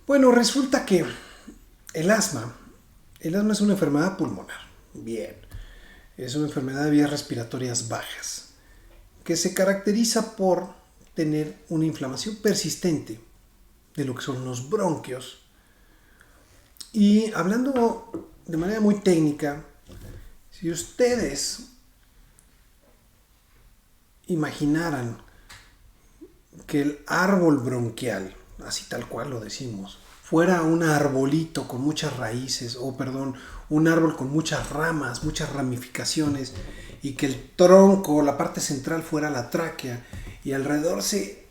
Bueno, resulta que el asma, el asma es una enfermedad pulmonar. Bien, es una enfermedad de vías respiratorias bajas, que se caracteriza por tener una inflamación persistente de lo que son los bronquios. Y hablando de manera muy técnica, si ustedes imaginaran que el árbol bronquial, así tal cual lo decimos, fuera un arbolito con muchas raíces, un árbol con muchas ramas, muchas ramificaciones, y que el tronco, la parte central fuera la tráquea, y alrededor se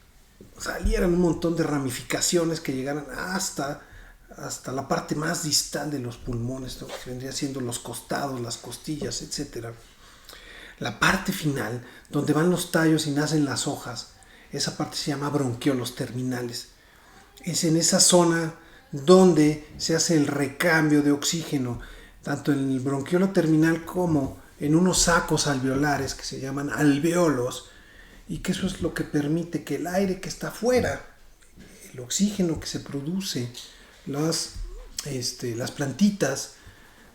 salieran un montón de ramificaciones que llegaran hasta la parte más distal de los pulmones, ¿no? Que vendría siendo los costados, las costillas, etc. La parte final, donde van los tallos y nacen las hojas, esa parte se llama bronquiolos terminales. Es en esa zona donde se hace el recambio de oxígeno, tanto en el bronquiolo terminal como en unos sacos alveolares que se llaman alveolos, y que eso es lo que permite que el aire que está afuera, el oxígeno que se produce, las plantitas,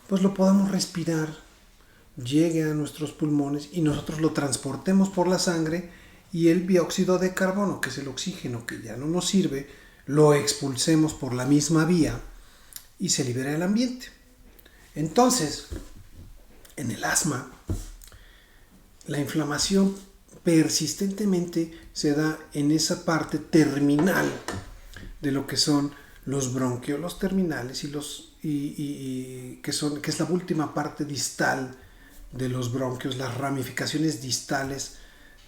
pues lo podamos respirar, llegue a nuestros pulmones y nosotros lo transportemos por la sangre, y el dióxido de carbono, que es el oxígeno que ya no nos sirve, lo expulsemos por la misma vía y se libera el ambiente. Entonces, en el asma, la inflamación persistentemente se da en esa parte terminal de lo que son los bronquiolos terminales que es la última parte distal de los bronquios, las ramificaciones distales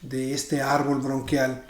de este árbol bronquial,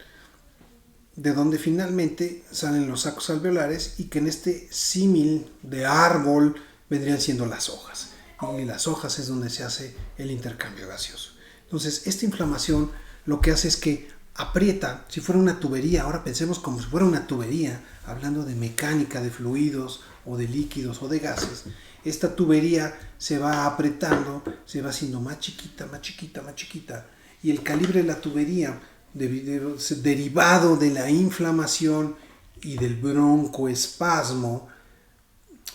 de donde finalmente salen los sacos alveolares, y que en este símil de árbol vendrían siendo las hojas, y las hojas es donde se hace el intercambio gaseoso. Entonces, esta inflamación lo que hace es que aprieta, si fuera una tubería, ahora pensemos como si fuera una tubería, hablando de mecánica, de fluidos o de líquidos o de gases. Esta tubería se va apretando, se va haciendo más chiquita, más chiquita, más chiquita, y el calibre de la tubería, derivado de la inflamación y del broncoespasmo,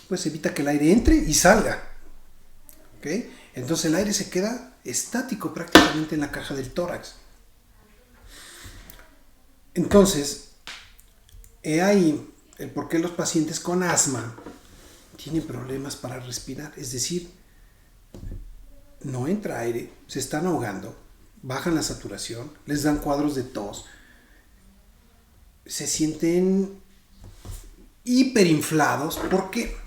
pues evita que el aire entre y salga. ¿Okay? Entonces el aire se queda estático prácticamente en la caja del tórax. Entonces, he ahí el por qué los pacientes con asma tienen problemas para respirar. Es decir, no entra aire, se están ahogando, bajan la saturación, les dan cuadros de tos, se sienten hiperinflados. ¿Por qué?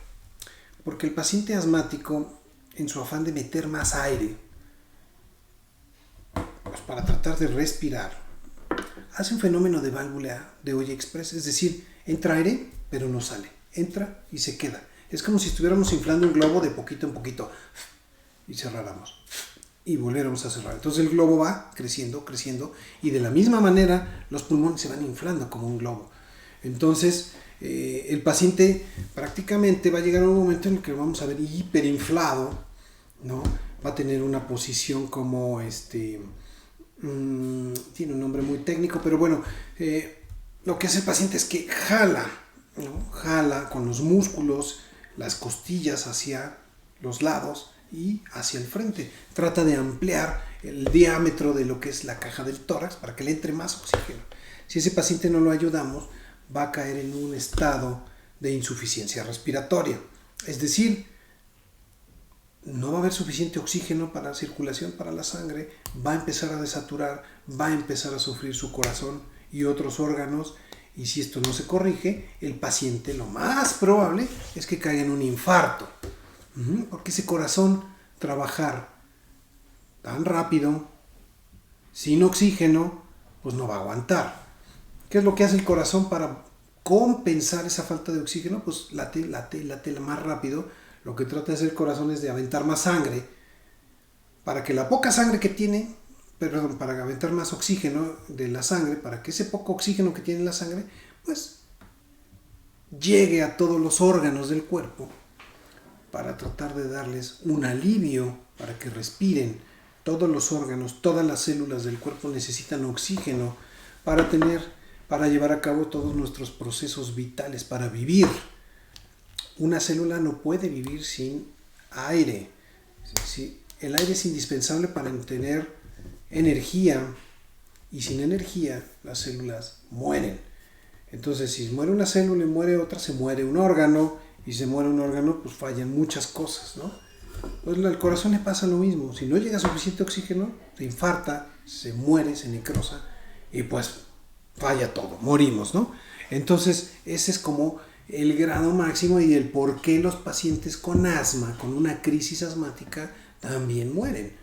Porque el paciente asmático, en su afán de meter más aire, pues para tratar de respirar, hace un fenómeno de válvula de olla express. Es decir, entra aire pero no sale, entra y se queda. Es como si estuviéramos inflando un globo de poquito en poquito y cerráramos y volviéramos a cerrar. Entonces el globo va creciendo, creciendo, y de la misma manera los pulmones se van inflando como un globo. Entonces el paciente prácticamente va a llegar a un momento en el que lo vamos a ver hiperinflado, ¿no? Va a tener una posición como tiene un nombre muy técnico, pero bueno, lo que hace el paciente es que jala, ¿no? Jala con los músculos las costillas hacia los lados y hacia el frente. Trata de ampliar el diámetro de lo que es la caja del tórax para que le entre más oxígeno. Si ese paciente no lo ayudamos, va a caer en un estado de insuficiencia respiratoria. Es decir, no va a haber suficiente oxígeno para la circulación, para la sangre, va a empezar a desaturar, va a empezar a sufrir su corazón y otros órganos, y si esto no se corrige, el paciente lo más probable es que caiga en un infarto, porque ese corazón trabajar tan rápido, sin oxígeno, pues no va a aguantar. ¿Qué es lo que hace el corazón para compensar esa falta de oxígeno? Pues late más rápido. Lo que trata de hacer el corazón es de aventar más sangre, para que la poca sangre que tiene, para aventar más oxígeno de la sangre, para que ese poco oxígeno que tiene la sangre, pues llegue a todos los órganos del cuerpo, para tratar de darles un alivio, para que respiren. Todos los órganos, todas las células del cuerpo necesitan oxígeno para para llevar a cabo todos nuestros procesos vitales, para vivir. Una célula no puede vivir sin aire. Sí, el aire es indispensable para tener energía, y sin energía las células mueren. Entonces, si muere una célula y muere otra, se muere un órgano, y se muere un órgano, pues fallan muchas cosas, ¿no? Pues al corazón le pasa lo mismo. Si no llega suficiente oxígeno, se infarta, se muere, se necrosa, y pues falla todo, morimos, ¿no? Entonces, ese es como el grado máximo y el por qué los pacientes con asma, con una crisis asmática, también mueren.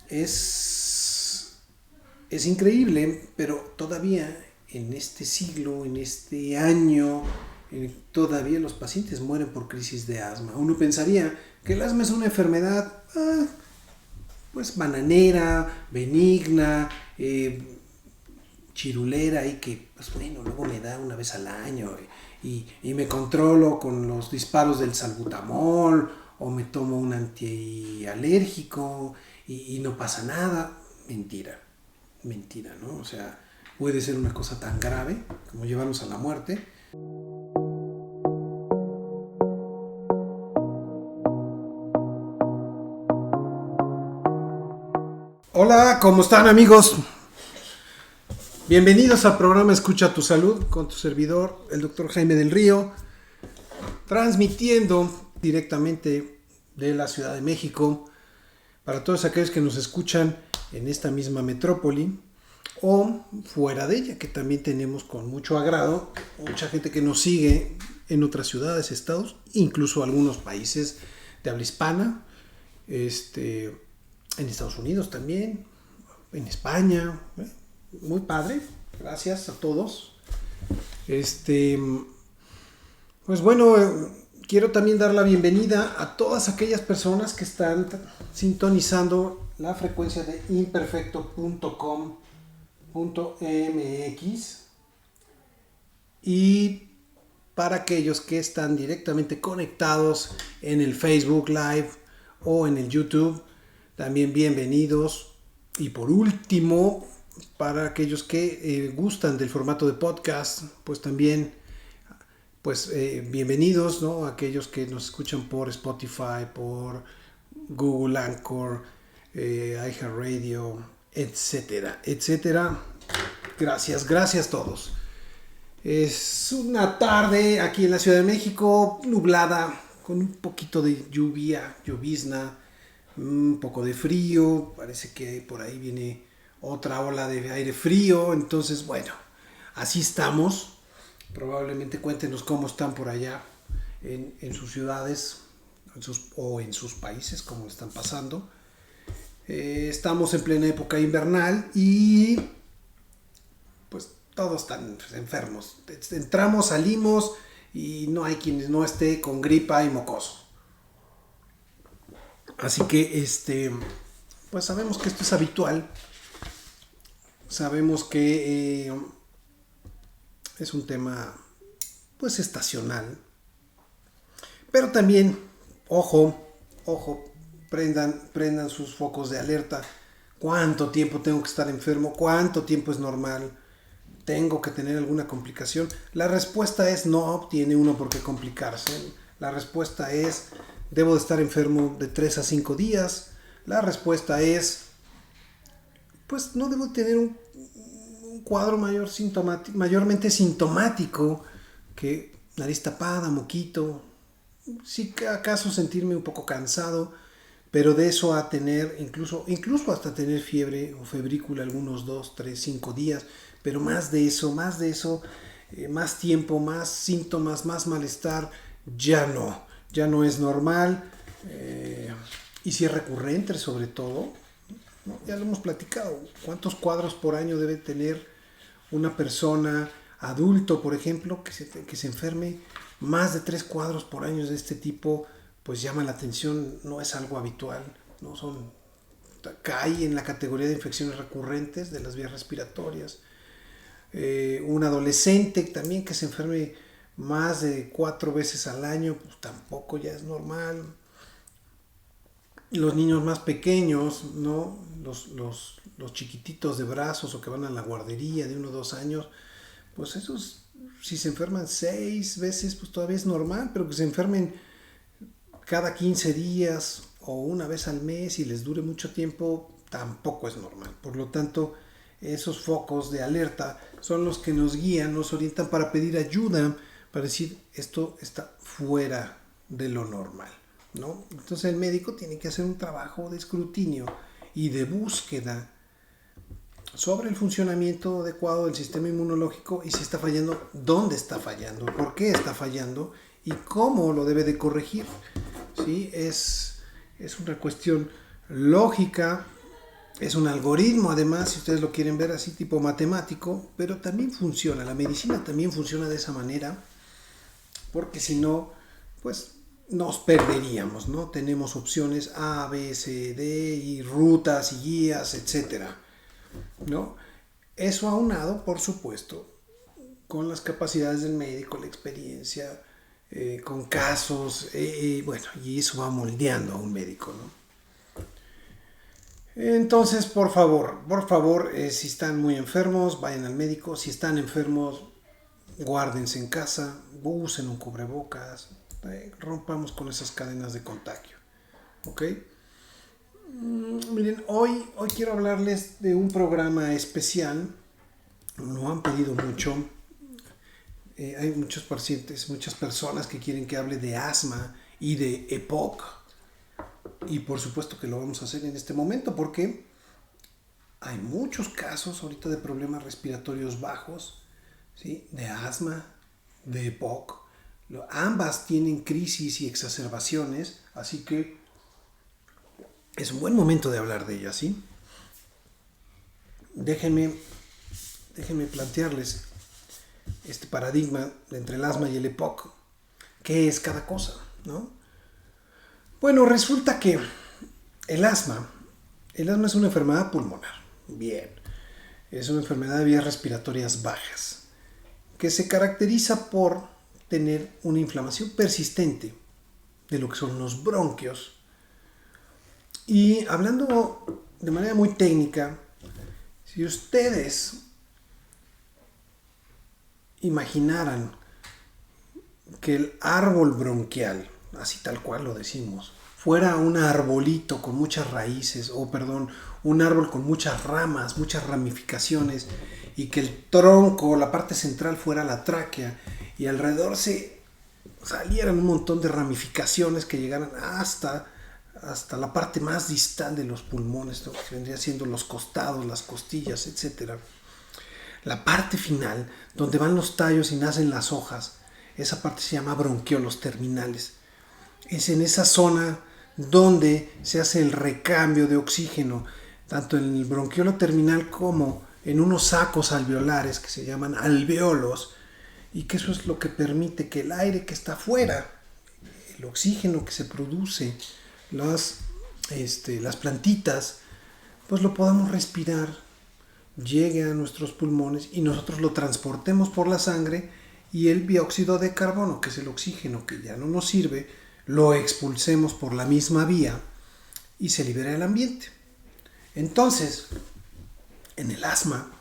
Es increíble, pero todavía en este siglo, en este año, todavía los pacientes mueren por crisis de asma. Uno pensaría que el asma es una enfermedad pues bananera, benigna, chirulera, y que pues bueno, luego me da una vez al año y me controlo con los disparos del salbutamol, o me tomo un antialérgico y no pasa nada. Mentira, ¿no? O sea, puede ser una cosa tan grave como llevarnos a la muerte. Hola, ¿cómo están, amigos? Bienvenidos al programa Escucha tu Salud con tu servidor, el doctor Jaime del Río, transmitiendo directamente de la Ciudad de México para todos aquellos que nos escuchan en esta misma metrópoli o fuera de ella, que también tenemos con mucho agrado mucha gente que nos sigue en otras ciudades, estados, incluso algunos países de habla hispana, en Estados Unidos también, en España. Muy padre, gracias a todos. Pues bueno, quiero también dar la bienvenida a todas aquellas personas que están sintonizando la frecuencia de imperfecto.com.mx, y para aquellos que están directamente conectados en el Facebook Live o en el YouTube, también bienvenidos. Y por último, para aquellos que gustan del formato de podcast, pues también bienvenidos, ¿no? Aquellos que nos escuchan por Spotify, por Google Anchor, iHeartRadio, etcétera. Gracias a todos. Es una tarde aquí en la Ciudad de México, nublada, con un poquito de llovizna, un poco de frío. Parece que por ahí viene otra ola de aire frío. Entonces, bueno, así estamos. Probablemente cuéntenos cómo están por allá en sus ciudades o en sus países, cómo están pasando. Estamos en plena época invernal y pues todos están enfermos. Entramos, salimos y no hay quien no esté con gripa y mocoso. Así que pues sabemos que esto es habitual. Sabemos que es un tema pues estacional. Pero también, ojo, prendan sus focos de alerta. ¿Cuánto tiempo tengo que estar enfermo? ¿Cuánto tiempo es normal? ¿Tengo que tener alguna complicación? La respuesta es no tiene uno por qué complicarse. La respuesta es debo de estar enfermo de 3 a 5 días. La respuesta es pues no debo tener un cuadro mayormente sintomático que nariz tapada, moquito. Sí, acaso sentirme un poco cansado, pero de eso a tener incluso hasta tener fiebre o febrícula algunos 2, 3, 5 días, pero más de eso, más tiempo, más síntomas, más malestar, ya no es normal. Y si es recurrente, sobre todo, ¿no? Ya lo hemos platicado, ¿cuántos cuadros por año debe tener una persona adulto, por ejemplo, que se enferme? Más de 3 cuadros por año de este tipo, pues llama la atención, no es algo habitual, no cae en la categoría de infecciones recurrentes de las vías respiratorias. Un adolescente también que se enferme más de 4 veces al año, pues tampoco ya es normal. Los niños más pequeños, ¿no? Los chiquititos de brazos o que van a la guardería de 1 o 2 años, pues esos, si se enferman 6 veces, pues todavía es normal, pero que se enfermen cada 15 días o una vez al mes y les dure mucho tiempo, tampoco es normal. Por lo tanto, esos focos de alerta son los que nos guían, nos orientan para pedir ayuda, para decir esto está fuera de lo normal, ¿no? Entonces el médico tiene que hacer un trabajo de escrutinio y de búsqueda sobre el funcionamiento adecuado del sistema inmunológico y si está fallando, dónde está fallando, por qué está fallando y cómo lo debe de corregir. ¿Sí? Es una cuestión lógica, es un algoritmo además, si ustedes lo quieren ver así tipo matemático, pero también funciona, la medicina también funciona de esa manera, porque si no, pues nos perderíamos, ¿no? Tenemos opciones A, B, C, D y rutas y guías, etcétera, ¿no? Eso aunado, por supuesto, con las capacidades del médico, la experiencia, con casos, bueno, y eso va moldeando a un médico, ¿no? Entonces, por favor, si están muy enfermos, vayan al médico. Si están enfermos, guárdense en casa, usen un cubrebocas, rompamos con esas cadenas de contagio, ¿ok? Miren, hoy quiero hablarles de un programa especial. Lo han pedido mucho. Hay muchos pacientes, muchas personas que quieren que hable de asma y de EPOC. Y por supuesto que lo vamos a hacer en este momento porque hay muchos casos ahorita de problemas respiratorios bajos, ¿sí? De asma, de EPOC. Ambas tienen crisis y exacerbaciones, así que es un buen momento de hablar de ellas, ¿sí? Déjenme plantearles este paradigma entre el asma y el EPOC. ¿Qué es cada cosa, no? Bueno, resulta que el asma es una enfermedad pulmonar. Bien. Es una enfermedad de vías respiratorias bajas que se caracteriza por tener una inflamación persistente de lo que son los bronquios. Y hablando de manera muy técnica, si ustedes imaginaran que el árbol bronquial, así tal cual lo decimos, fuera un arbolito con muchas raíces, un árbol con muchas ramas, muchas ramificaciones, y que el tronco, la parte central fuera la tráquea, y alrededor se salieran un montón de ramificaciones que llegaran hasta la parte más distal de los pulmones, ¿no? Que vendría siendo los costados, las costillas, etc. La parte final, donde van los tallos y nacen las hojas, esa parte se llama bronquiolos terminales. Es en esa zona donde se hace el recambio de oxígeno, tanto en el bronquiolo terminal como en unos sacos alveolares que se llaman alveolos, y que eso es lo que permite que el aire que está afuera, el oxígeno que se produce, las plantitas, pues lo podamos respirar, llegue a nuestros pulmones y nosotros lo transportemos por la sangre y el dióxido de carbono, que es el oxígeno que ya no nos sirve, lo expulsemos por la misma vía y se libera el ambiente. Entonces, en el asma,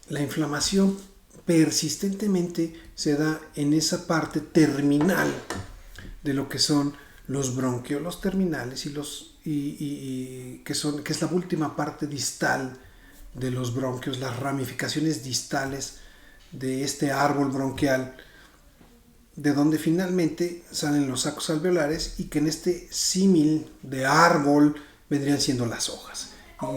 la inflamación persistentemente se da en esa parte terminal de lo que son los bronquiolos terminales que es la última parte distal de los bronquios, las ramificaciones distales de este árbol bronquial, de donde finalmente salen los sacos alveolares y que en este símil de árbol vendrían siendo las hojas.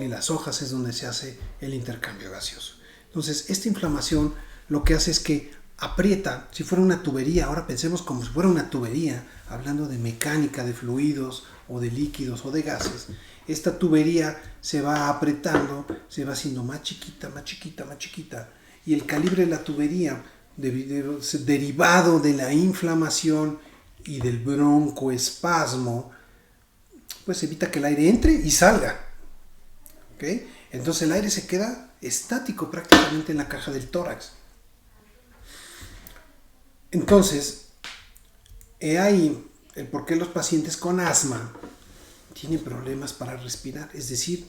Y las hojas es donde se hace el intercambio gaseoso. Entonces, esta inflamación lo que hace es que aprieta, si fuera una tubería, ahora pensemos como si fuera una tubería, hablando de mecánica, de fluidos o de líquidos o de gases, esta tubería se va apretando, se va haciendo más chiquita, más chiquita, más chiquita, y el calibre de la tubería, derivado de la inflamación y del broncoespasmo, pues evita que el aire entre y salga. ¿Okay? Entonces el aire se queda estático prácticamente en la caja del tórax. Entonces, he ahí el por qué los pacientes con asma tienen problemas para respirar, es decir,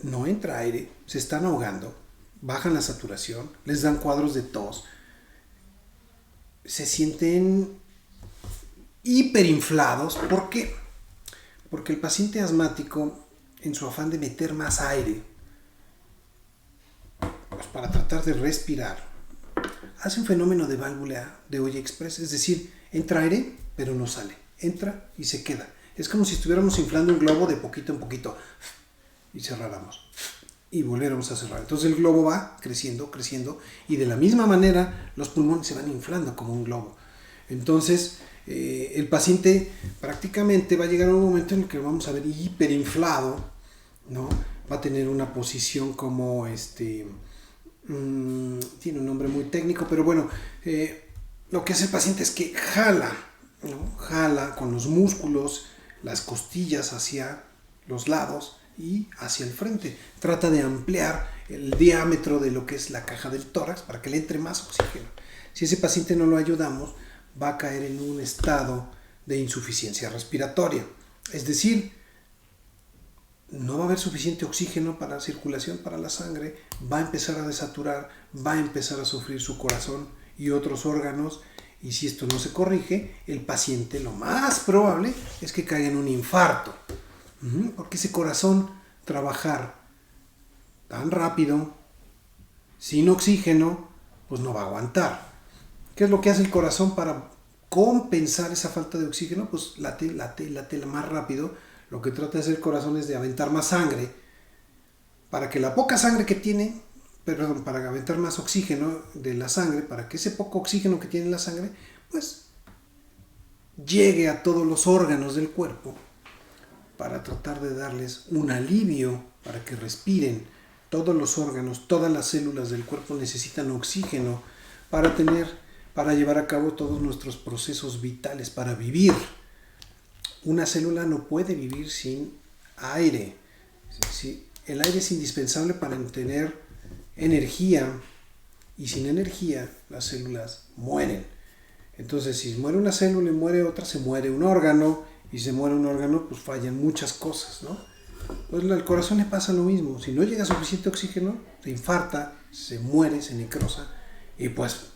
no entra aire, se están ahogando, bajan la saturación, les dan cuadros de tos, se sienten hiperinflados. ¿Por qué? Porque el paciente asmático, en su afán de meter más aire, pues para tratar de respirar, hace un fenómeno de válvula de olla express, es decir, entra aire, pero no sale, entra y se queda. Es como si estuviéramos inflando un globo de poquito en poquito y cerráramos y volviéramos a cerrar. Entonces el globo va creciendo, creciendo, y de la misma manera los pulmones se van inflando como un globo. Entonces el paciente prácticamente va a llegar a un momento en el que lo vamos a ver hiperinflado, ¿no? Va a tener una posición como tiene un nombre muy técnico, pero bueno, lo que hace el paciente es que jala, ¿no? Jala con los músculos las costillas hacia los lados y hacia el frente. Trata de ampliar el diámetro de lo que es la caja del tórax para que le entre más oxígeno. Si ese paciente no lo ayudamos, va a caer en un estado de insuficiencia respiratoria. Es decir, no va a haber suficiente oxígeno para la circulación, para la sangre, va a empezar a desaturar, va a empezar a sufrir su corazón y otros órganos, y si esto no se corrige, el paciente lo más probable es que caiga en un infarto, porque ese corazón trabajar tan rápido, sin oxígeno, pues no va a aguantar. ¿Qué es lo que hace el corazón para compensar esa falta de oxígeno? Pues late más rápido. Lo que trata de hacer el corazón es de aventar más sangre para que la poca sangre que tiene, para aventar más oxígeno de la sangre, para que ese poco oxígeno que tiene la sangre, pues llegue a todos los órganos del cuerpo para tratar de darles un alivio para que respiren. Todos los órganos, todas las células del cuerpo necesitan oxígeno para llevar a cabo todos nuestros procesos vitales, para vivir. Una célula no puede vivir sin aire. El aire es indispensable para tener energía, y sin energía las células mueren. Entonces, si muere una célula y muere otra, se muere un órgano, y se muere un órgano, pues fallan muchas cosas, ¿no? Pues al corazón le pasa lo mismo. Si no llega suficiente oxígeno, se infarta, se muere, se necrosa, y pues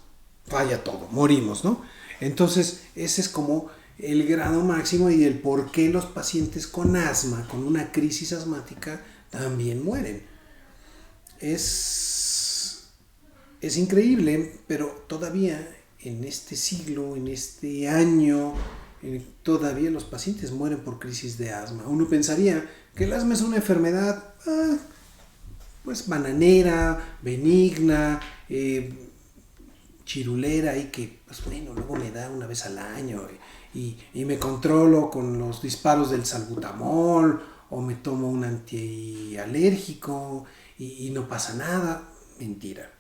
falla todo, morimos, ¿no? Entonces, ese es como el grado máximo y el por qué los pacientes con asma, con una crisis asmática, también mueren. Es increíble, pero todavía en este siglo, en este año, todavía los pacientes mueren por crisis de asma. Uno pensaría que el asma es una enfermedad pues bananera, benigna, chirulera, y que pues bueno, luego me da una vez al año y me controlo con los disparos del salbutamol, o me tomo un antialérgico y no pasa nada. Mentira,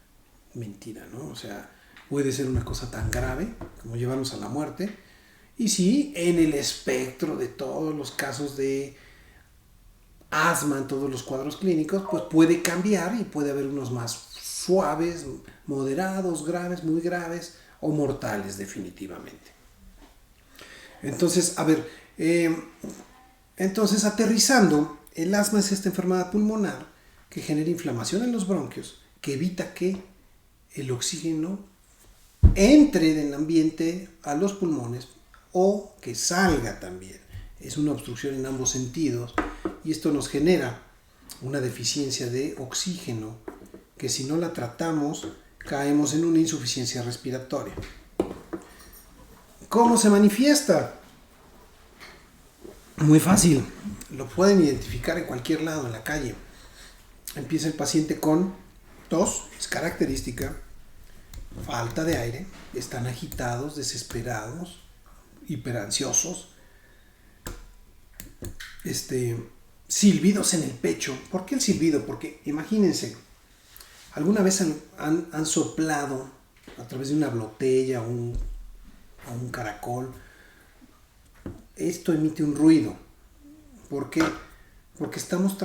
¿no? O sea, puede ser una cosa tan grave como llevarnos a la muerte. Y sí, en el espectro de todos los casos de asma, en todos los cuadros clínicos, pues puede cambiar y puede haber unos más suaves, moderados, graves, muy graves o mortales definitivamente. Entonces, entonces aterrizando, el asma es esta enfermedad pulmonar que genera inflamación en los bronquios, que evita que el oxígeno entre del ambiente a los pulmones o que salga también. Es una obstrucción en ambos sentidos, y esto nos genera una deficiencia de oxígeno que, si no la tratamos, caemos en una insuficiencia respiratoria. ¿Cómo se manifiesta? Muy fácil, lo pueden identificar en cualquier lado, en la calle. Empieza el paciente con tos, es característica, falta de aire, están agitados, desesperados, hiperansiosos, silbidos en el pecho. ¿Por qué el silbido? Porque imagínense, ¿alguna vez han soplado a través de una botella o un caracol? Esto emite un ruido. ¿Por qué? Porque estamos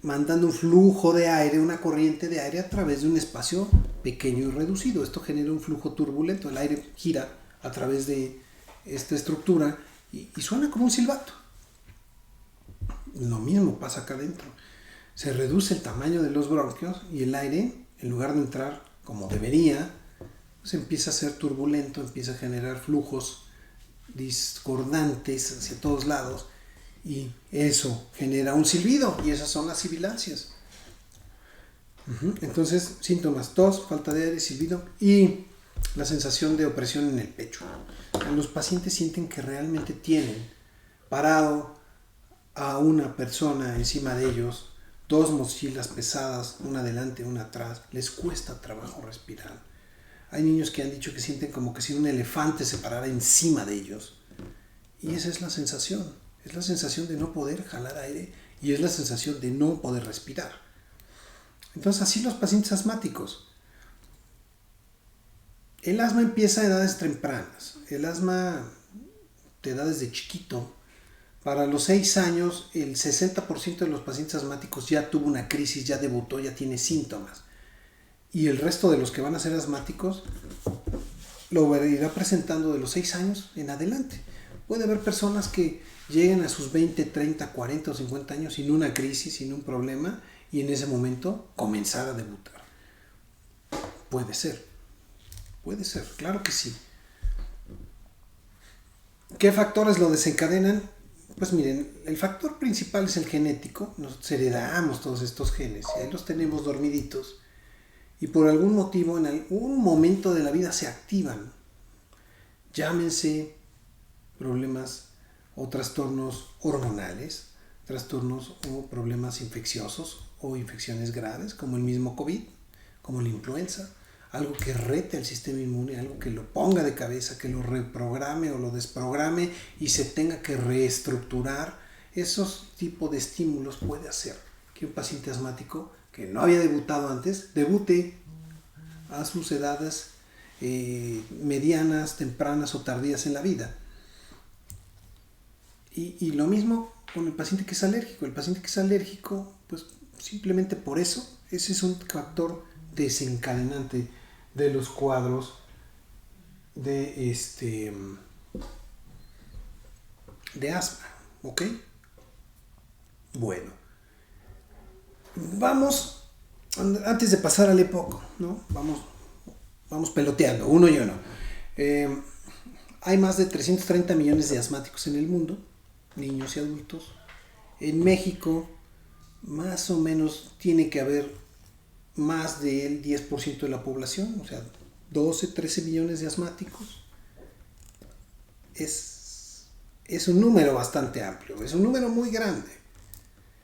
mandando un flujo de aire, una corriente de aire a través de un espacio pequeño y reducido. Esto genera un flujo turbulento. El aire gira a través de esta estructura y suena como un silbato. Lo mismo pasa acá adentro. Se reduce el tamaño de los bronquios y el aire en lugar de entrar como debería, pues empieza a ser turbulento, empieza a generar flujos discordantes hacia todos lados y eso genera un silbido y esas son las sibilancias. Entonces, síntomas: tos, falta de aire, silbido y la sensación de opresión en el pecho. Los pacientes sienten que realmente tienen parado a una persona encima de ellos, dos mochilas pesadas, una adelante, una atrás. Les cuesta trabajo respirar. Hay niños que han dicho que sienten como que si un elefante se parara encima de ellos. Y esa es la sensación. Es la sensación de no poder jalar aire y es la sensación de no poder respirar. Entonces, así los pacientes asmáticos. El asma empieza a edades tempranas. El asma te da desde chiquito. Para los 6 años, el 60% de los pacientes asmáticos ya tuvo una crisis, ya debutó, ya tiene síntomas. Y el resto de los que van a ser asmáticos lo irá presentando de los 6 años en adelante. Puede haber personas que lleguen a sus 20, 30, 40 o 50 años sin una crisis, sin un problema, y en ese momento comenzar a debutar. Puede ser, claro que sí. ¿Qué factores lo desencadenan? Pues miren, el factor principal es el genético. Nosotros heredamos todos estos genes y ahí los tenemos dormiditos y por algún motivo en algún momento de la vida se activan. Llámense problemas o trastornos hormonales, trastornos o problemas infecciosos o infecciones graves como el mismo COVID, como la influenza, algo que rete el sistema inmune, algo que lo ponga de cabeza, que lo reprograme o lo desprograme y se tenga que reestructurar. Esos tipos de estímulos puede hacer que un paciente asmático que no había debutado antes, debute a sus edades medianas, tempranas o tardías en la vida. Y lo mismo con el paciente que es alérgico. El paciente que es alérgico, pues simplemente por eso, ese es un factor desencadenante de los cuadros de asma, ¿ok? Bueno, vamos, antes de pasar al EPOC, ¿no? Vamos peloteando, uno y uno. Hay más de 330 millones de asmáticos en el mundo, niños y adultos. En México, más o menos, tiene que haber más del 10% de la población, o sea, 12, 13 millones de asmáticos. Es un número bastante amplio, es un número muy grande.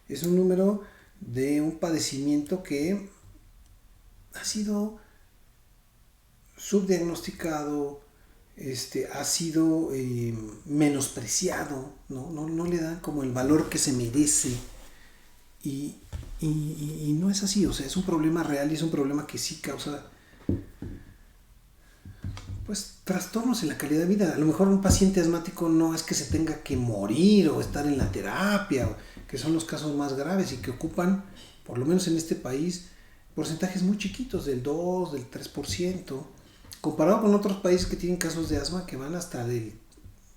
Es un número de un padecimiento que ha sido subdiagnosticado, ha sido menospreciado, no le dan como el valor que se merece y no es así. O sea, es un problema real y es un problema que sí causa pues trastornos en la calidad de vida. A lo mejor un paciente asmático no es que se tenga que morir o estar en la terapia, que son los casos más graves y que ocupan, por lo menos en este país, porcentajes muy chiquitos, del 2, del 3%, comparado con otros países que tienen casos de asma que van hasta del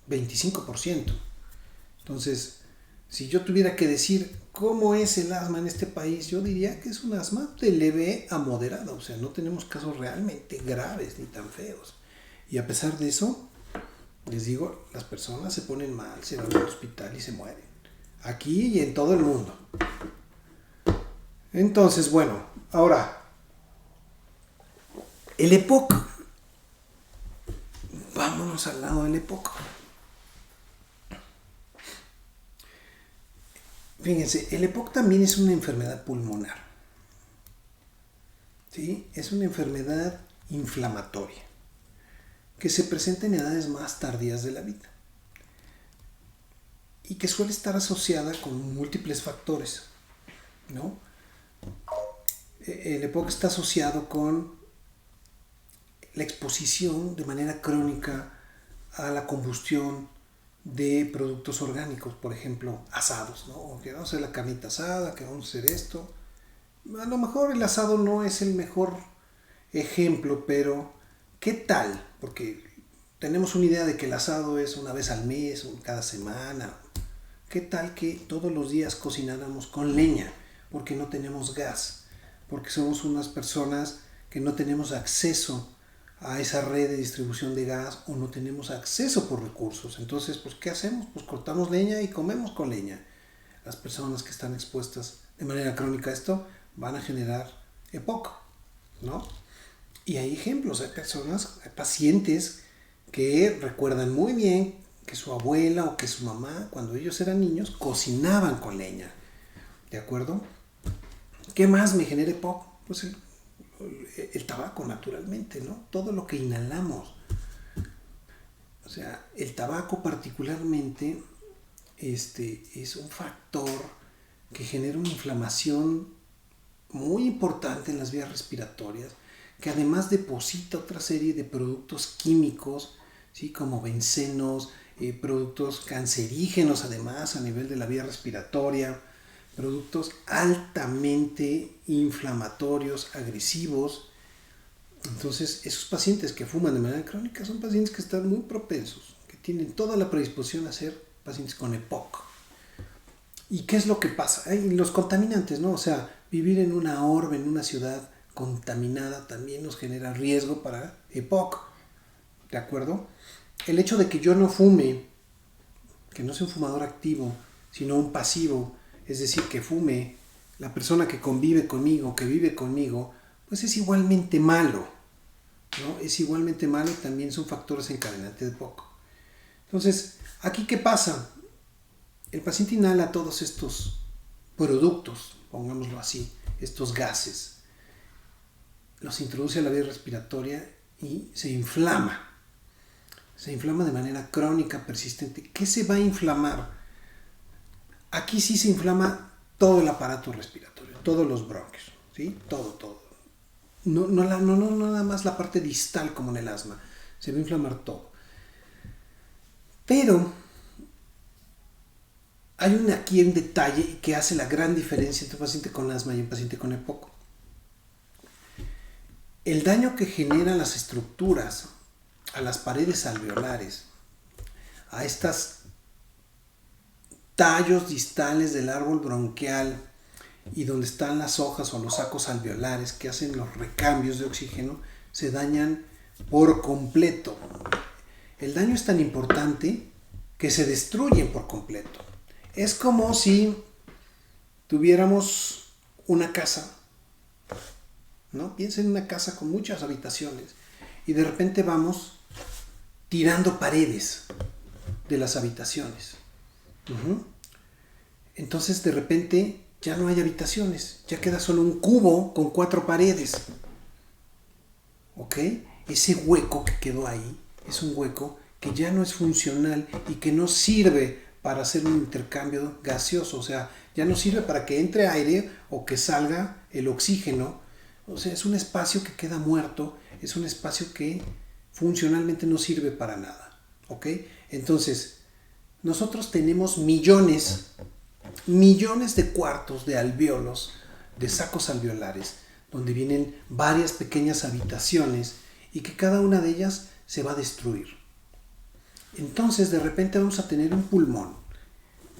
25%. Entonces, si yo tuviera que decir cómo es el asma en este país, yo diría que es un asma de leve a moderada, o sea, no tenemos casos realmente graves ni tan feos. Y a pesar de eso, les digo, las personas se ponen mal, se van al hospital y se mueren. Aquí y en todo el mundo. Entonces, bueno, ahora, el EPOC. Vámonos al lado del EPOC. Fíjense, el EPOC también es una enfermedad pulmonar. ¿Sí? Es una enfermedad inflamatoria que se presenta en edades más tardías de la vida y que suele estar asociada con múltiples factores, ¿no? El EPOC está asociado con la exposición de manera crónica a la combustión de productos orgánicos, por ejemplo, asados, ¿no? Que vamos a hacer la carnita asada, que vamos a hacer esto. A lo mejor el asado no es el mejor ejemplo, pero ¿qué tal? Porque tenemos una idea de que el asado es una vez al mes, cada semana. ¿Qué tal que todos los días cocináramos con leña? Porque no tenemos gas. porque somos unas personas que no tenemos acceso a esa red de distribución de gas o no tenemos acceso por recursos. Entonces, pues, ¿qué hacemos? Pues cortamos leña y comemos con leña. Las personas que están expuestas de manera crónica a esto van a generar EPOC, ¿no? Y hay ejemplos, hay personas, hay pacientes que recuerdan muy bien que su abuela o que su mamá, cuando ellos eran niños, cocinaban con leña, ¿de acuerdo? ¿Qué más me genera EPOC? Pues el tabaco, naturalmente, ¿no? Todo lo que inhalamos. O sea, el tabaco particularmente es un factor que genera una inflamación muy importante en las vías respiratorias, que además deposita otra serie de productos químicos, ¿sí? Como bencenos, productos cancerígenos además a nivel de la vía respiratoria, productos altamente inflamatorios, agresivos. Entonces, esos pacientes que fuman de manera crónica son pacientes que están muy propensos, que tienen toda la predisposición a ser pacientes con EPOC. ¿Y qué es lo que pasa? Los contaminantes, ¿no? O sea, vivir en una orbe, en una ciudad contaminada, también nos genera riesgo para EPOC. ¿De acuerdo? El hecho de que yo no fume, que no sea un fumador activo, sino un pasivo, es decir, que fume la persona que convive conmigo, que vive conmigo, pues es igualmente malo, ¿no? Es igualmente malo y también son factores encadenantes de EPOC. Entonces, ¿aquí qué pasa? El paciente inhala todos estos productos, pongámoslo así, estos gases, los introduce a la vía respiratoria y se inflama de manera crónica, persistente. ¿Qué se va a inflamar? Aquí sí se inflama todo el aparato respiratorio, todos los bronquios, ¿sí? Todo. No nada más la parte distal como en el asma, se va a inflamar todo. Pero hay aquí un detalle que hace la gran diferencia entre un paciente con asma y un paciente con EPOC. El daño que generan las estructuras a las paredes alveolares, a estos tallos distales del árbol bronquial y donde están las hojas o los sacos alveolares que hacen los recambios de oxígeno, se dañan por completo. El daño es tan importante que se destruyen por completo. Es como si tuviéramos una casa, ¿no? Piensa en una casa con muchas habitaciones y de repente vamos tirando paredes de las habitaciones. Entonces de repente ya no hay habitaciones, ya queda solo un cubo con 4 paredes. ¿Ok? Ese hueco que quedó ahí es un hueco que ya no es funcional y que no sirve para hacer un intercambio gaseoso, o sea, ya no sirve para que entre aire o que salga el oxígeno. O sea, es un espacio que queda muerto, es un espacio que funcionalmente no sirve para nada, ¿ok? Entonces, nosotros tenemos millones de cuartos de alvéolos, de sacos alveolares, donde vienen varias pequeñas habitaciones y que cada una de ellas se va a destruir. Entonces, de repente vamos a tener un pulmón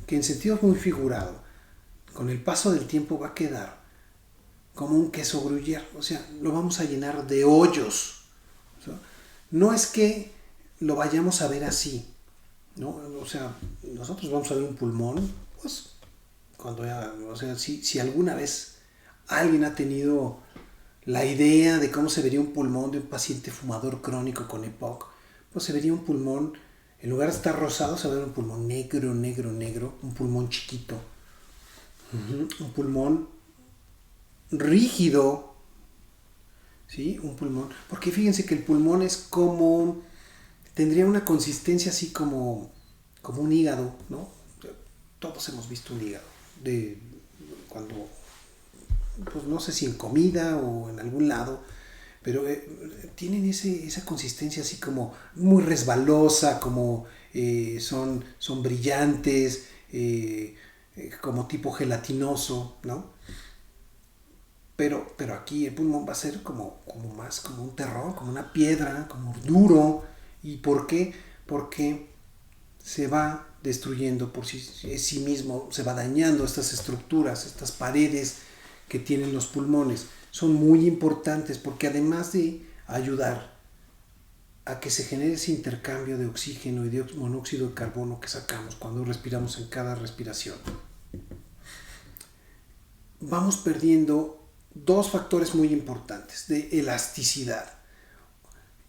que en sentido muy figurado, con el paso del tiempo va a quedar como un queso gruyère, o sea, lo vamos a llenar de hoyos. O sea, no es que lo vayamos a ver así, ¿no? O sea, nosotros vamos a ver un pulmón, pues, cuando ya, o sea, si alguna vez alguien ha tenido la idea de cómo se vería un pulmón de un paciente fumador crónico con EPOC, pues se vería un pulmón, en lugar de estar rosado, se va a ver un pulmón negro, un pulmón chiquito, un pulmón rígido, ¿sí? Un pulmón, porque fíjense que el pulmón es como, tendría una consistencia así como un hígado, ¿no? Todos hemos visto un hígado, de cuando, pues no sé si en comida o en algún lado, pero tienen esa consistencia así como muy resbalosa, como son brillantes, como tipo gelatinoso, ¿no? Pero aquí el pulmón va a ser como más como un terrón, como una piedra, como duro. ¿Y por qué? Porque se va destruyendo por sí mismo, se va dañando estas estructuras, estas paredes que tienen los pulmones. son muy importantes porque además de ayudar a que se genere ese intercambio de oxígeno y de monóxido de carbono que sacamos cuando respiramos en cada respiración, vamos perdiendo dos factores muy importantes de elasticidad.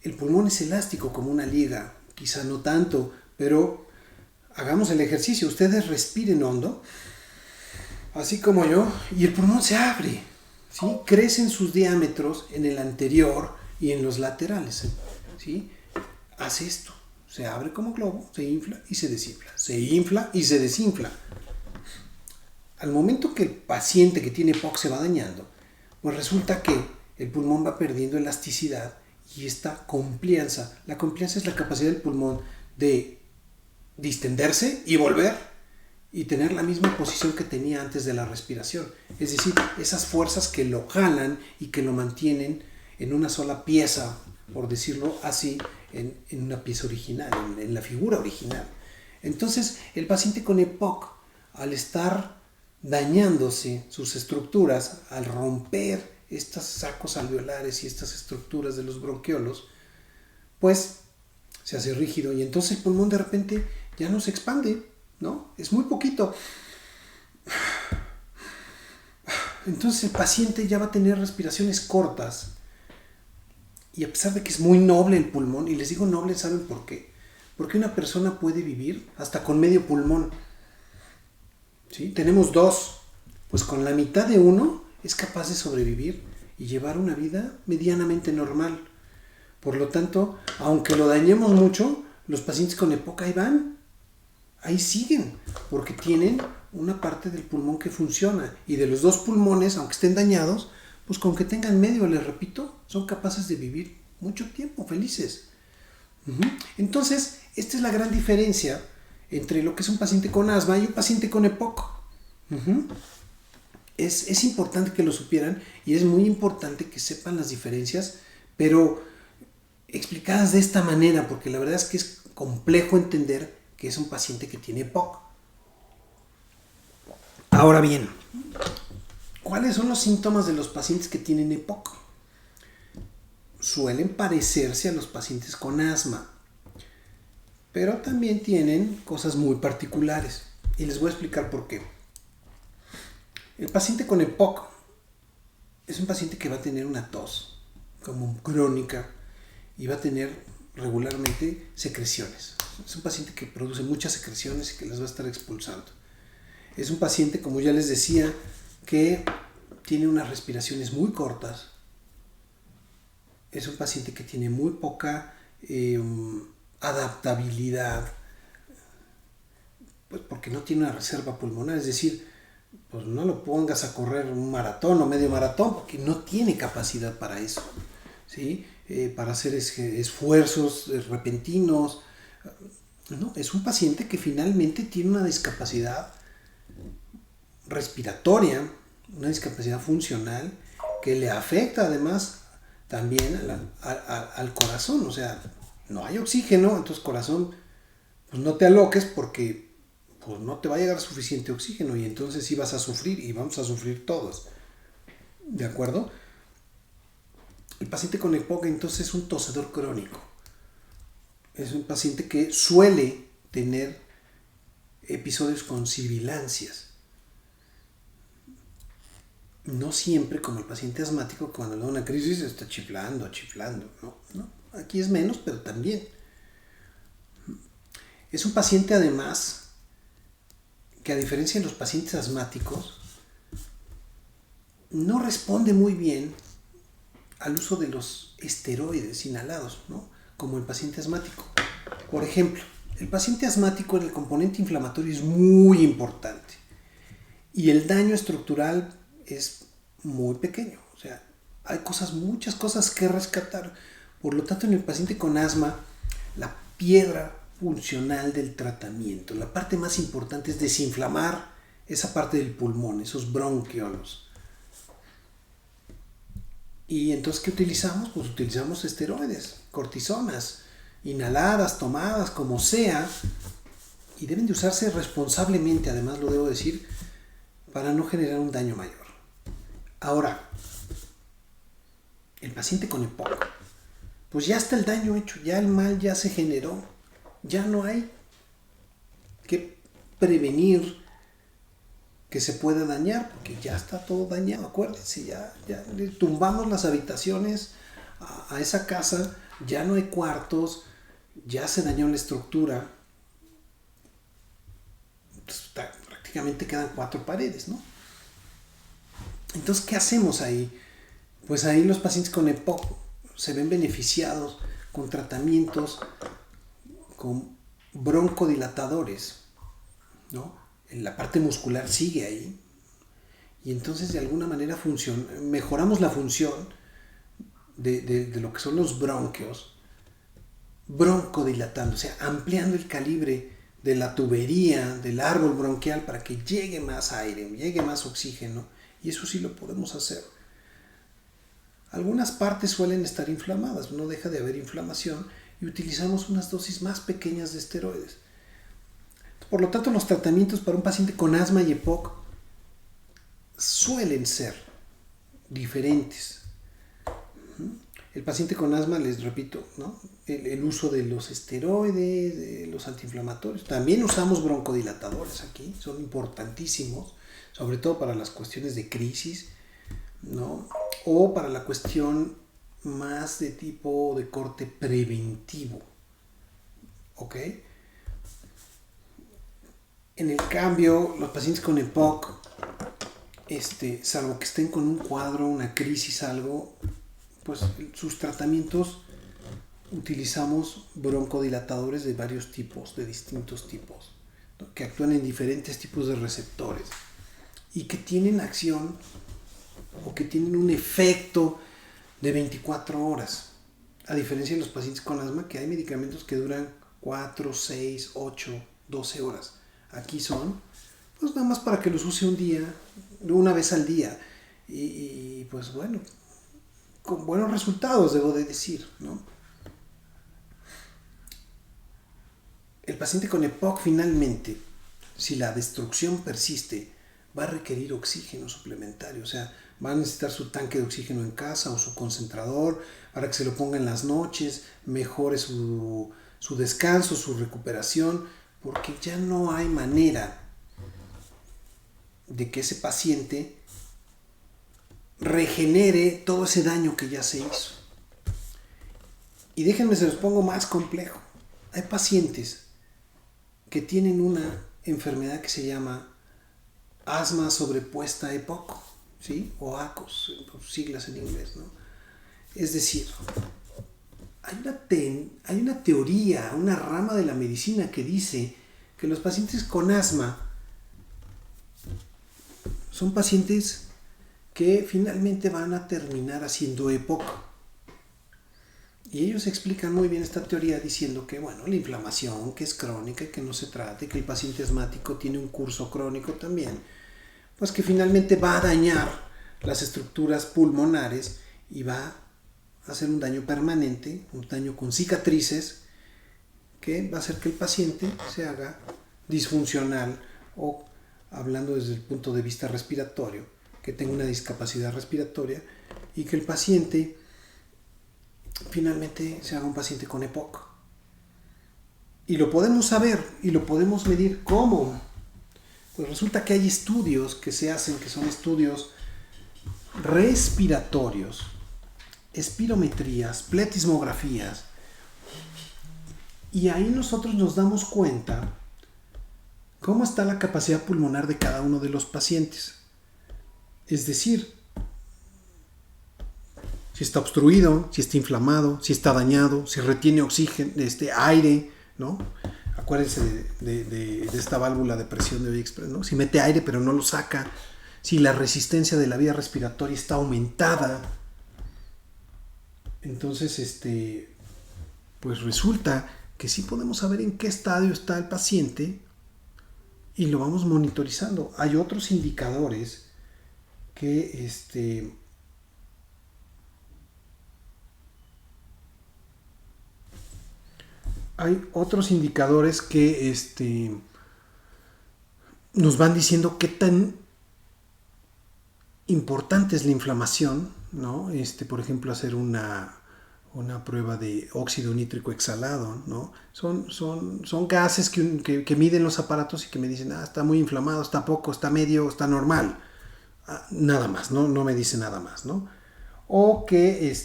El pulmón es elástico como una liga, quizá no tanto, pero hagamos el ejercicio. Ustedes respiren hondo, así como yo, y el pulmón se abre, ¿sí? Crecen sus diámetros en el anterior y en los laterales, ¿sí? Hace esto, se abre como globo, se infla y se desinfla, se infla y se desinfla. Al momento que el paciente que tiene EPOC se va dañando, pues resulta que el pulmón va perdiendo elasticidad y esta complianza. La complianza es la capacidad del pulmón de distenderse y volver y tener la misma posición que tenía antes de la respiración. Es decir, esas fuerzas que lo jalan y que lo mantienen en una sola pieza, por decirlo así, en una pieza original, en la figura original. Entonces, el paciente con EPOC, al estar dañándose sus estructuras, al romper estos sacos alveolares y estas estructuras de los bronquiolos, pues se hace rígido y entonces el pulmón de repente ya no se expande, ¿no? Es muy poquito. Entonces el paciente ya va a tener respiraciones cortas y a pesar de que es muy noble el pulmón, y les digo noble, ¿saben por qué? Porque una persona puede vivir hasta con medio pulmón, ¿sí? Tenemos dos, pues con la mitad de uno es capaz de sobrevivir y llevar una vida medianamente normal. Por lo tanto, aunque lo dañemos mucho, los pacientes con EPOC ahí van, ahí siguen, porque tienen una parte del pulmón que funciona. Y de los dos pulmones, aunque estén dañados, pues con que tengan medio, les repito, son capaces de vivir mucho tiempo felices. Entonces, esta es la gran diferencia entre lo que es un paciente con asma y un paciente con EPOC. Es importante que lo supieran y es muy importante que sepan las diferencias, pero explicadas de esta manera, porque la verdad es que es complejo entender que es un paciente que tiene EPOC. Ahora bien, ¿cuáles son los síntomas de los pacientes que tienen EPOC? Suelen parecerse a los pacientes con asma, pero también tienen cosas muy particulares y les voy a explicar por qué. El paciente con EPOC es un paciente que va a tener una tos como crónica y va a tener regularmente secreciones. Es un paciente que produce muchas secreciones y que las va a estar expulsando. Es un paciente, como ya les decía, que tiene unas respiraciones muy cortas. Es un paciente que tiene muy poca adaptabilidad, pues porque no tiene una reserva pulmonar, es decir, pues no lo pongas a correr un maratón o medio maratón porque no tiene capacidad para eso, ¿sí? Para hacer esfuerzos repentinos. No, es un paciente que finalmente tiene una discapacidad respiratoria, una discapacidad funcional que le afecta además también al corazón. O sea, no hay oxígeno, entonces corazón, pues no te aloques porque pues no te va a llegar suficiente oxígeno y entonces sí vas a sufrir y vamos a sufrir todos. ¿De acuerdo? El paciente con EPOC entonces es un tosedor crónico. Es un paciente que suele tener episodios con sibilancias. No siempre como el paciente asmático cuando le da una crisis está chiflando. No. Aquí es menos, pero también. Es un paciente además que a diferencia de los pacientes asmáticos no responde muy bien al uso de los esteroides inhalados, ¿no? Como el paciente asmático. Por ejemplo, el paciente asmático en el componente inflamatorio es muy importante y el daño estructural es muy pequeño. O sea, hay muchas cosas que rescatar. Por lo tanto, en el paciente con asma, la piedra funcional del tratamiento, la parte más importante es desinflamar esa parte del pulmón, esos bronquiolos. Y entonces, ¿qué utilizamos? Pues utilizamos esteroides, cortisonas, inhaladas, tomadas, como sea, y deben de usarse responsablemente, además lo debo decir, para no generar un daño mayor. Ahora, El paciente con EPOC, pues ya está el daño hecho, ya el mal ya se generó, ya no hay que prevenir que se pueda dañar, porque ya está todo dañado, acuérdense, ya le tumbamos las habitaciones a esa casa, ya no hay cuartos, ya se dañó la estructura, entonces, prácticamente quedan 4 paredes, ¿no? Entonces, ¿qué hacemos ahí? Pues ahí los pacientes con EPOC se ven beneficiados con tratamientos con broncodilatadores, ¿no? La parte muscular sigue ahí y entonces de alguna manera mejoramos la función de lo que son los bronquios, broncodilatando, o sea, ampliando el calibre de la tubería, del árbol bronquial para que llegue más aire, llegue más oxígeno, y eso sí lo podemos hacer. Algunas partes suelen estar inflamadas, no deja de haber inflamación y utilizamos unas dosis más pequeñas de esteroides. Por lo tanto, los tratamientos para un paciente con asma y EPOC suelen ser diferentes. El paciente con asma, les repito, ¿no? El uso de los esteroides, de los antiinflamatorios. También usamos broncodilatadores aquí, son importantísimos, sobre todo para las cuestiones de crisis, ¿no? O para la cuestión más de tipo de corte preventivo. ¿Ok? En el cambio, los pacientes con EPOC, salvo que estén con un cuadro, una crisis, algo, pues sus tratamientos utilizamos broncodilatadores de varios tipos, de distintos tipos, ¿no? Que actúan en diferentes tipos de receptores y que tienen acción o que tienen un efecto de 24 horas, a diferencia de los pacientes con asma, que hay medicamentos que duran 4, 6, 8, 12 horas. Aquí son, pues nada más para que los use un día, una vez al día, y pues bueno, con buenos resultados, debo de decir, ¿no? El paciente con EPOC finalmente, si la destrucción persiste, va a requerir oxígeno suplementario, o sea, va a necesitar su tanque de oxígeno en casa o su concentrador para que se lo ponga en las noches, mejore su descanso, su recuperación, porque ya no hay manera de que ese paciente regenere todo ese daño que ya se hizo. Y déjenme, se los pongo más complejo. Hay pacientes que tienen una enfermedad que se llama asma sobrepuesta a EPOC, ¿sí? O ACOS, siglas en inglés, ¿no? Es decir, hay una teoría, una rama de la medicina que dice que los pacientes con asma son pacientes que finalmente van a terminar haciendo EPOC. Y ellos explican muy bien esta teoría diciendo que, bueno, la inflamación, que es crónica y que no se trata, y que el paciente asmático tiene un curso crónico también, pues que finalmente va a dañar las estructuras pulmonares y va a hacer un daño permanente, un daño con cicatrices, que va a hacer que el paciente se haga disfuncional o, hablando desde el punto de vista respiratorio, que tenga una discapacidad respiratoria y que el paciente finalmente se haga un paciente con EPOC. Y lo podemos saber y lo podemos medir. ¿Cómo? Pues resulta que hay estudios que se hacen, que son estudios respiratorios, espirometrías, pletismografías, y ahí nosotros nos damos cuenta cómo está la capacidad pulmonar de cada uno de los pacientes. Es decir, si está obstruido, si está inflamado, si está dañado, si retiene oxígeno, aire, ¿no? Acuérdense de esta válvula de presión de Express, ¿no? Si mete aire pero no lo saca, si la resistencia de la vía respiratoria está aumentada. Entonces, pues resulta que sí podemos saber en qué estadio está el paciente y lo vamos monitorizando. Hay otros indicadores que nos van diciendo qué tan importante es la inflamación ¿no? Por ejemplo, hacer una prueba de óxido nítrico exhalado, ¿no? Son gases que miden los aparatos y que me dicen, está muy inflamado, está poco, está medio, está normal. Nada más, ¿no? No me dice nada más, ¿no? O que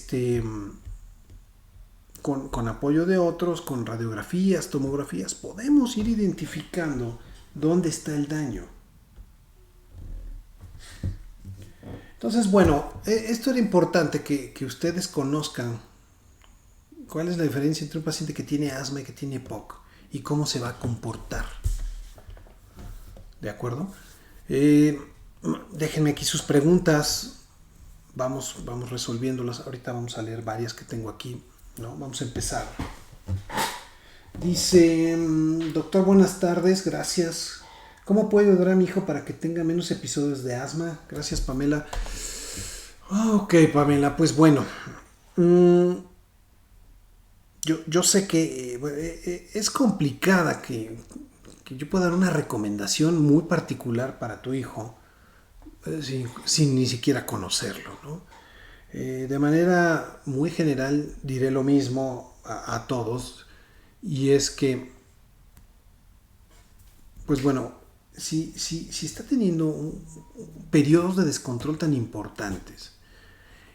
con apoyo de otros, con radiografías, tomografías, podemos ir identificando dónde está el daño. Entonces, bueno, esto era importante que ustedes conozcan cuál es la diferencia entre un paciente que tiene asma y que tiene EPOC y cómo se va a comportar. ¿De acuerdo? Déjenme aquí sus preguntas. Vamos resolviéndolas. Ahorita vamos a leer varias que tengo aquí, ¿no? Vamos a empezar. Dice, doctor, buenas tardes, gracias. ¿Cómo puedo ayudar a mi hijo para que tenga menos episodios de asma? Gracias, Pamela. Ok, Pamela, pues bueno. Yo sé que es complicada que yo pueda dar una recomendación muy particular para tu hijo sin ni siquiera conocerlo, ¿no? De manera muy general diré lo mismo a todos, y es que, pues bueno, si está teniendo periodos de descontrol tan importantes,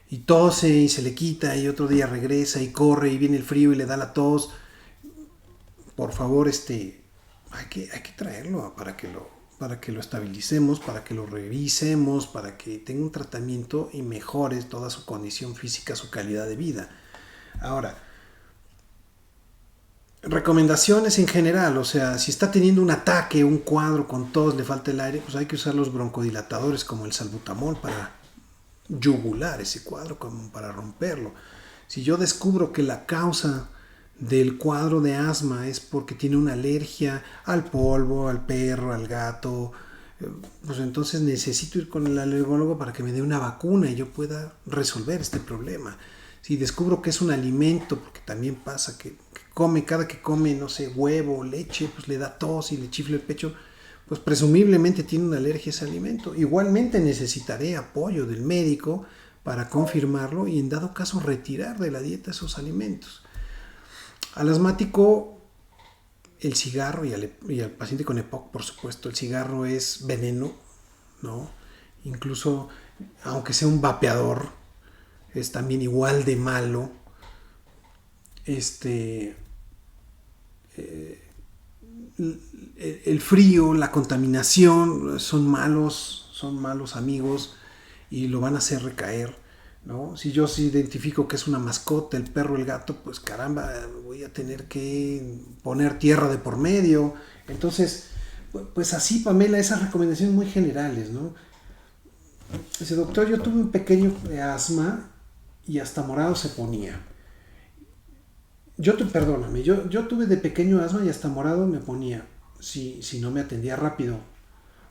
y tose y se le quita y otro día regresa y corre y viene el frío y le da la tos, por favor, hay que traerlo para que lo estabilicemos, para que lo revisemos, para que tenga un tratamiento y mejore toda su condición física, su calidad de vida. Ahora, recomendaciones en general, o sea, si está teniendo un ataque, un cuadro con tos, le falta el aire, pues hay que usar los broncodilatadores como el salbutamol para yugular ese cuadro, como para romperlo. Si yo descubro que la causa del cuadro de asma es porque tiene una alergia al polvo, al perro, al gato, pues entonces necesito ir con el alergólogo para que me dé una vacuna y yo pueda resolver este problema. Si descubro que es un alimento, porque también pasa que come, cada que come, no sé, huevo o leche, pues le da tos y le chifla el pecho, pues presumiblemente tiene una alergia a ese alimento. Igualmente necesitaré apoyo del médico para confirmarlo y en dado caso retirar de la dieta esos alimentos. Al asmático, el cigarro y al paciente con EPOC, por supuesto, el cigarro es veneno, ¿no? Incluso, aunque sea un vapeador, es también igual de malo. El frío, la contaminación son malos amigos y lo van a hacer recaer, ¿no? Si yo identifico que es una mascota, el perro, el gato, pues caramba, voy a tener que poner tierra de por medio. Entonces, pues así, Pamela, esas recomendaciones muy generales, ¿no? Dice, doctor, yo tuve un pequeño asma y hasta morado se ponía. Perdóname, yo tuve de pequeño asma y hasta morado me ponía si no me atendía rápido.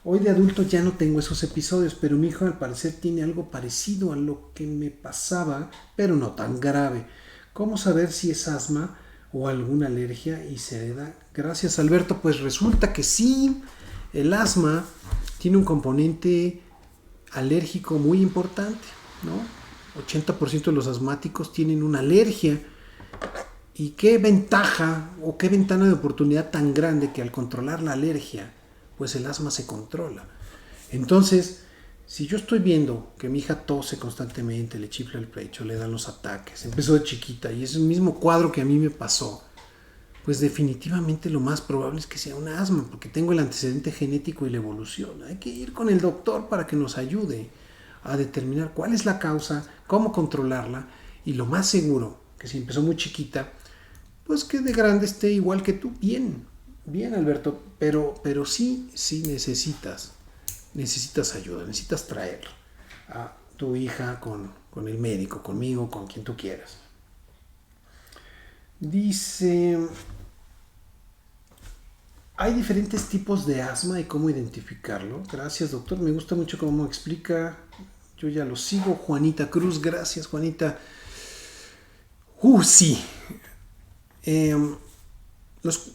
Hoy de adulto ya no tengo esos episodios, pero mi hijo al parecer tiene algo parecido a lo que me pasaba, pero no tan grave. ¿Cómo saber si es asma o alguna alergia y se hereda? Gracias, Alberto. Pues resulta que sí, el asma tiene un componente alérgico muy importante, ¿no? 80% de los asmáticos tienen una alergia. ¿Y qué ventaja o qué ventana de oportunidad tan grande que al controlar la alergia, pues el asma se controla? Entonces, si yo estoy viendo que mi hija tose constantemente, le chifla el pecho, le dan los ataques, empezó de chiquita y es el mismo cuadro que a mí me pasó, pues definitivamente lo más probable es que sea un asma, porque tengo el antecedente genético y la evolución. Hay que ir con el doctor para que nos ayude a determinar cuál es la causa, cómo controlarla, y lo más seguro, que si empezó muy chiquita, pues que de grande esté igual que tú. Bien, Alberto, pero sí necesitas ayuda, necesitas traer a tu hija con el médico, conmigo, con quien tú quieras. Dice, hay diferentes tipos de asma y cómo identificarlo. Gracias, doctor, me gusta mucho cómo explica. Yo ya lo sigo. Juanita Cruz, gracias, Juanita. Sí.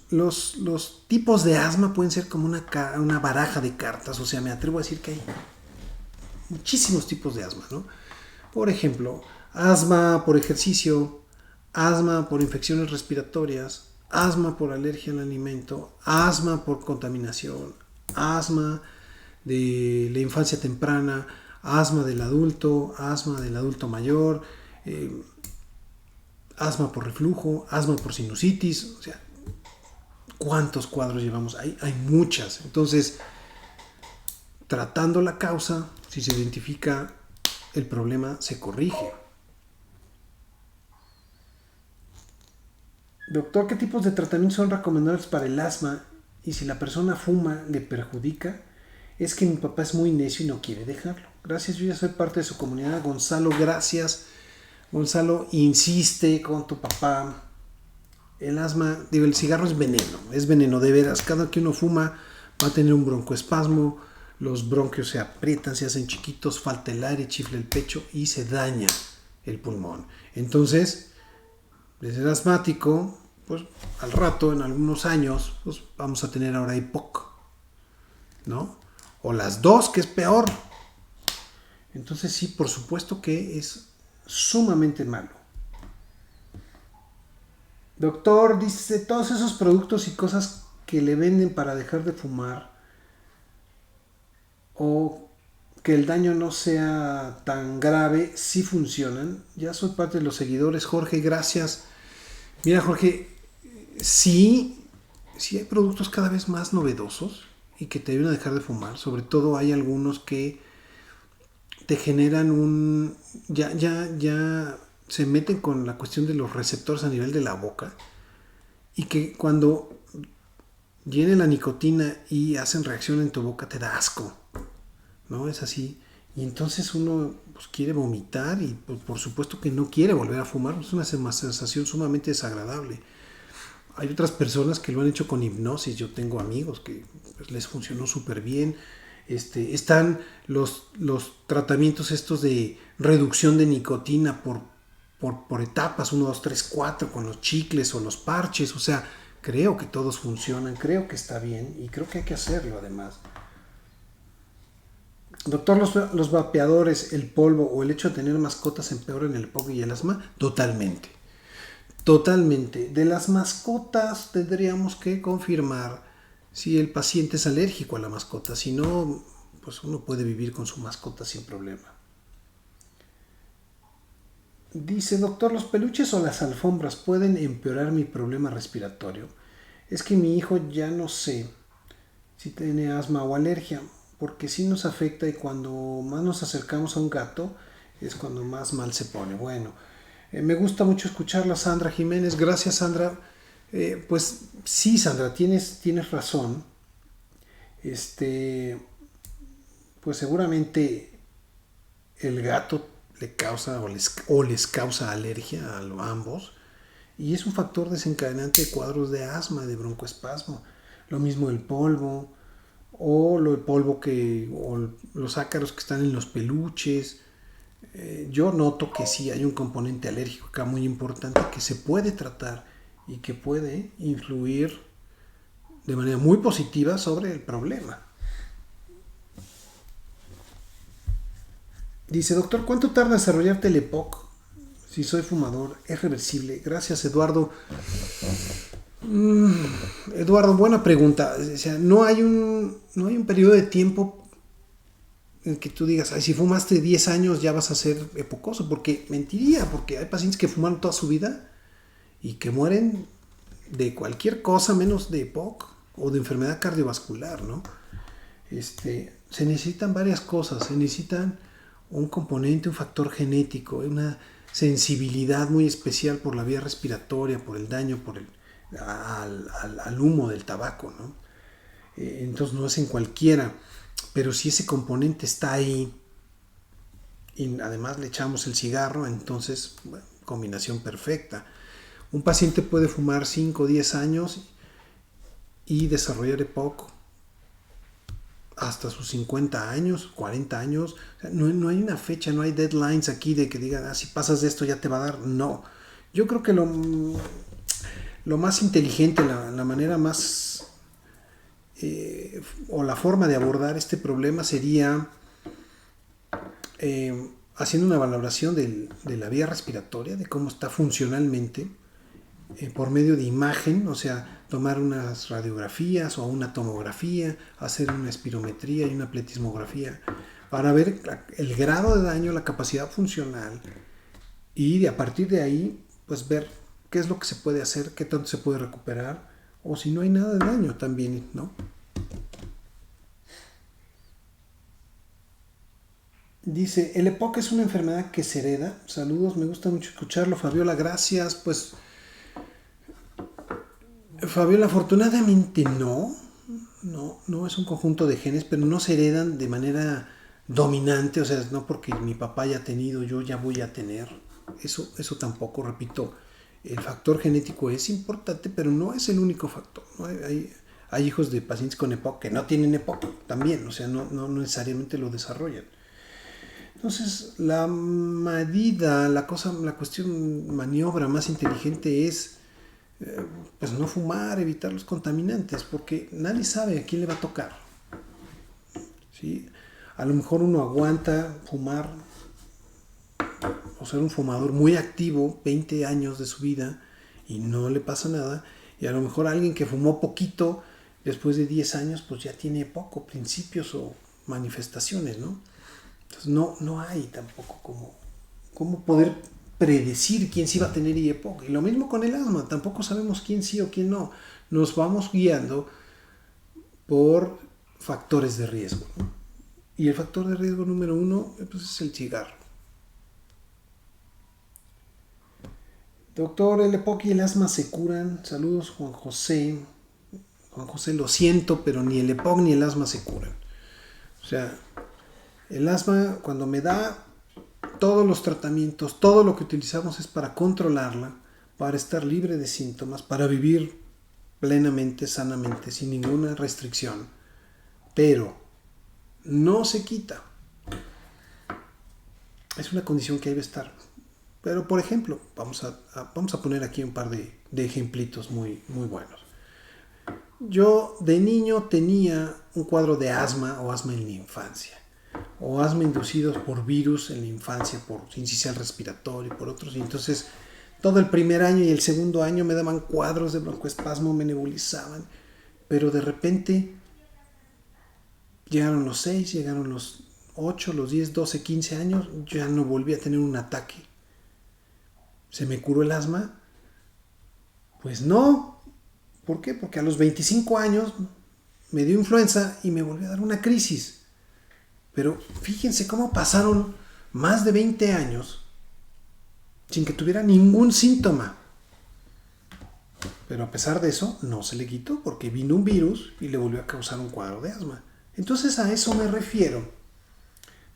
Los tipos de asma pueden ser como una baraja de cartas. O sea, me atrevo a decir que hay muchísimos tipos de asma, ¿no? Por ejemplo, asma por ejercicio, asma por infecciones respiratorias, asma por alergia al alimento, asma por contaminación, asma de la infancia temprana, asma del adulto mayor, asma por reflujo, asma por sinusitis. O sea, ¿cuántos cuadros llevamos? Hay muchas. Entonces, tratando la causa, si se identifica el problema, se corrige. Doctor, ¿qué tipos de tratamientos son recomendables para el asma? Y si la persona fuma, ¿le perjudica? Es que mi papá es muy necio y no quiere dejarlo. Gracias, yo ya soy parte de su comunidad. Gonzalo, gracias. Gonzalo, insiste con tu papá. El asma, digo, el cigarro es veneno de veras. Cada que uno fuma va a tener un broncoespasmo, los bronquios se aprietan, se hacen chiquitos, falta el aire, chifla el pecho y se daña el pulmón. Entonces, de ser asmático, pues al rato, en algunos años, pues vamos a tener ahora EPOC, ¿no? O las dos, que es peor. Entonces sí, por supuesto que es sumamente malo. Doctor, dice, todos esos productos y cosas que le venden para dejar de fumar o que el daño no sea tan grave, sí funcionan. Ya soy parte de los seguidores. Jorge, gracias. Mira, Jorge, sí hay productos cada vez más novedosos y que te ayudan a dejar de fumar. Sobre todo hay algunos que te generan ya se meten con la cuestión de los receptores a nivel de la boca y que cuando viene la nicotina y hacen reacción en tu boca te da asco, ¿no? Es así. Y entonces uno pues quiere vomitar y pues, por supuesto que no quiere volver a fumar. Es una sensación sumamente desagradable. Hay otras personas que lo han hecho con hipnosis. Yo tengo amigos que pues, les funcionó súper bien. Están los tratamientos estos de reducción de nicotina por etapas, 1, 2, 3, 4, con los chicles o los parches. O sea, creo que todos funcionan, creo que está bien y creo que hay que hacerlo además. Doctor, los vapeadores, el polvo o el hecho de tener mascotas empeoran el EPOC y el asma. Totalmente. De las mascotas tendríamos que confirmar si el paciente es alérgico a la mascota. Si no, pues uno puede vivir con su mascota sin problema. Dice, doctor, ¿los peluches o las alfombras pueden empeorar mi problema respiratorio? Es que mi hijo ya no sé si tiene asma o alergia, porque sí nos afecta y cuando más nos acercamos a un gato es cuando más mal se pone. Bueno, me gusta mucho escucharla, Sandra Jiménez. Gracias, Sandra. Pues sí, Sandra, tienes razón. Pues seguramente el gato le causa o les causa alergia a ambos y es un factor desencadenante de cuadros de asma, de broncoespasmo. Lo mismo el polvo o los ácaros que están en los peluches. Yo noto que sí hay un componente alérgico acá muy importante que se puede tratar y que puede influir de manera muy positiva sobre el problema. Dice, doctor, ¿cuánto tarda en desarrollarte el EPOC? Si soy fumador, es reversible. Gracias, Eduardo. Eduardo, buena pregunta. O sea, no hay un periodo de tiempo en que tú digas, ay, si fumaste 10 años ya vas a ser epocoso, porque mentiría, porque hay pacientes que fumaron toda su vida y que mueren de cualquier cosa menos de EPOC o de enfermedad cardiovascular, ¿no? Se necesitan varias cosas, se necesitan un componente, un factor genético, una sensibilidad muy especial por la vía respiratoria, por el daño al humo del tabaco, ¿no? Entonces no es en cualquiera, pero si ese componente está ahí y además le echamos el cigarro, entonces, bueno, combinación perfecta. Un paciente puede fumar 5 o 10 años y desarrollar EPOC hasta sus 50 años, 40 años. O sea, no hay una fecha, no hay deadlines aquí de que digan, si pasas de esto ya te va a dar. No. Yo creo que lo más inteligente, la manera más o la forma de abordar este problema sería haciendo una valoración de la vía respiratoria, de cómo está funcionalmente, por medio de imagen, o sea, tomar unas radiografías o una tomografía, hacer una espirometría y una pletismografía, para ver el grado de daño, la capacidad funcional, y a partir de ahí, pues ver qué es lo que se puede hacer, qué tanto se puede recuperar, o si no hay nada de daño también, ¿no? Dice, el EPOC es una enfermedad que se hereda. Saludos, me gusta mucho escucharlo. Fabiola, gracias. Pues, Fabiola, afortunadamente no. No es un conjunto de genes, pero no se heredan de manera dominante. O sea, no porque mi papá haya tenido, yo ya voy a tener. Eso tampoco, repito. El factor genético es importante, pero no es el único factor, ¿no? Hay hijos de pacientes con EPOC que no tienen EPOC también. O sea, no necesariamente lo desarrollan. Entonces, la medida, la cuestión maniobra más inteligente es pues no fumar, evitar los contaminantes, porque nadie sabe a quién le va a tocar. ¿Sí? A lo mejor uno aguanta fumar o ser un fumador muy activo 20 años de su vida y no le pasa nada, y a lo mejor alguien que fumó poquito después de 10 años pues ya tiene poco principios o manifestaciones, ¿no? Entonces no hay tampoco cómo poder predecir quién sí va a tener EPOC. Y lo mismo con el asma, tampoco sabemos quién sí o quién no. Nos vamos guiando por factores de riesgo, ¿no? Y el factor de riesgo número 1 pues, es el cigarro. Doctor, el EPOC y el asma se curan. Saludos, Juan José. Juan José, lo siento, pero ni el EPOC ni el asma se curan. O sea, el asma, cuando me da, todos los tratamientos, todo lo que utilizamos es para controlarla, para estar libre de síntomas, para vivir plenamente, sanamente, sin ninguna restricción. Pero no se quita. Es una condición que debe estar. Pero, por ejemplo, vamos a poner aquí un par de ejemplitos muy, muy buenos. Yo de niño tenía un cuadro de asma o asma en la infancia, o asma inducidos por virus en la infancia, por sincicial respiratorio y por otros. Y entonces todo el primer año y el segundo año me daban cuadros de broncoespasmo, me nebulizaban, pero de repente llegaron los 6, llegaron los 8, los 10, 12, 15 años, yo ya no volví a tener un ataque. ¿Se me curó el asma? Pues no. ¿Por qué? Porque a los 25 años me dio influenza y me volvió a dar una crisis. Pero fíjense cómo pasaron más de 20 años sin que tuviera ningún síntoma. Pero a pesar de eso, no se le quitó porque vino un virus y le volvió a causar un cuadro de asma. Entonces a eso me refiero.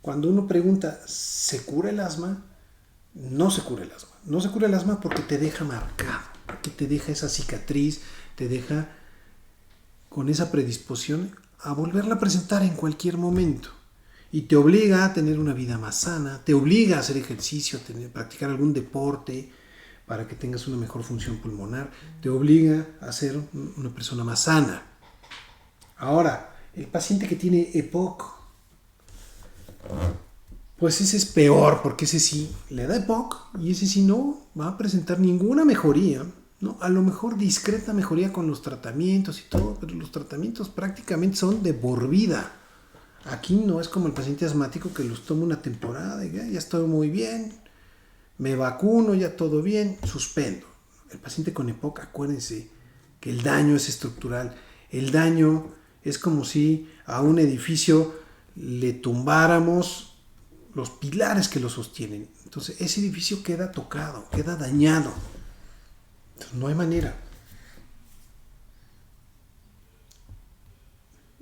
Cuando uno pregunta, ¿se cura el asma? No se cura el asma. No se cura el asma porque te deja marcado, porque te deja esa cicatriz, te deja con esa predisposición a volverla a presentar en cualquier momento. Y te obliga a tener una vida más sana, te obliga a hacer ejercicio, a practicar algún deporte para que tengas una mejor función pulmonar, te obliga a ser una persona más sana. Ahora, el paciente que tiene EPOC, pues ese es peor, porque ese sí le da EPOC y ese sí no va a presentar ninguna mejoría, ¿no? A lo mejor discreta mejoría con los tratamientos y todo, pero los tratamientos prácticamente son de por vida. Aquí no es como el paciente asmático que los toma una temporada y ya estoy muy bien, me vacuno, ya todo bien, suspendo. El paciente con EPOC, acuérdense que el daño es estructural. El daño es como si a un edificio le tumbáramos los pilares que lo sostienen. Entonces ese edificio queda tocado, queda dañado. Entonces, no hay manera.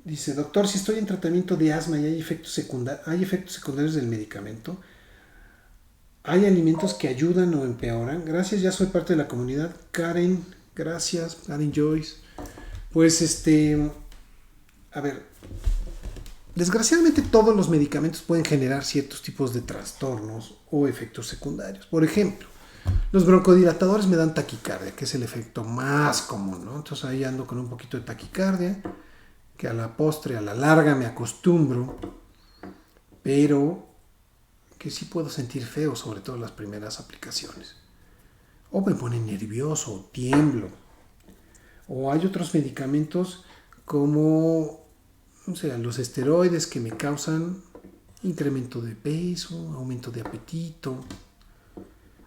Dice, doctor, si estoy en tratamiento de asma y hay efectos secundarios del medicamento, ¿hay alimentos que ayudan o empeoran? Gracias, ya soy parte de la comunidad. Karen, gracias. Karen Joyce. Pues a ver, desgraciadamente todos los medicamentos pueden generar ciertos tipos de trastornos o efectos secundarios. Por ejemplo, los broncodilatadores me dan taquicardia, que es el efecto más común, ¿no? Entonces ahí ando con un poquito de taquicardia, que a la postre, a la larga me acostumbro, pero que sí puedo sentir feo, sobre todo las primeras aplicaciones. O me pone nervioso, o tiemblo. O hay otros medicamentos como, o sea, los esteroides que me causan incremento de peso, aumento de apetito,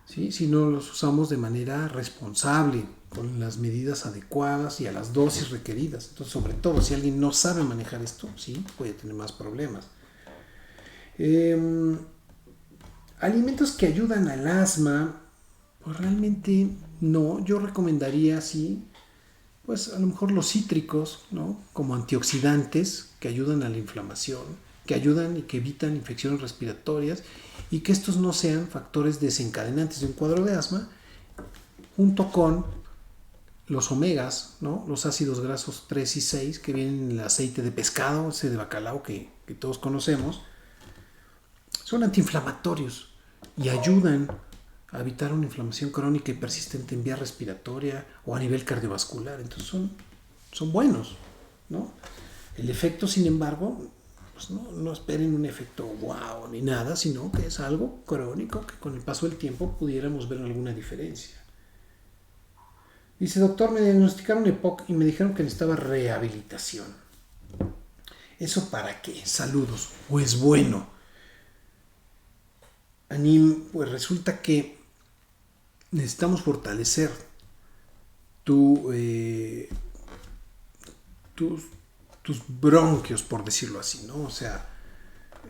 ¿sí? Si no los usamos de manera responsable, con las medidas adecuadas y a las dosis requeridas. Entonces, sobre todo, si alguien no sabe manejar esto, sí, puede tener más problemas. Alimentos que ayudan al asma, pues realmente no. Yo recomendaría, sí, pues a lo mejor los cítricos, ¿no? Como antioxidantes que ayudan a la inflamación, que ayudan y que evitan infecciones respiratorias y que estos no sean factores desencadenantes de un cuadro de asma, junto con los omegas, ¿no? Los ácidos grasos 3 y 6 que vienen en el aceite de pescado, ese de bacalao que todos conocemos, son antiinflamatorios y ayudan a evitar una inflamación crónica y persistente en vía respiratoria o a nivel cardiovascular. Entonces son buenos, ¿no? El efecto, sin embargo, pues no esperen un efecto wow ni nada, sino que es algo crónico que con el paso del tiempo pudiéramos ver alguna diferencia. Dice, doctor, me diagnosticaron EPOC y me dijeron que necesitaba rehabilitación. ¿Eso para qué? Saludos. Pues bueno, pues resulta que necesitamos fortalecer tus bronquios, por decirlo así, ¿no? O sea,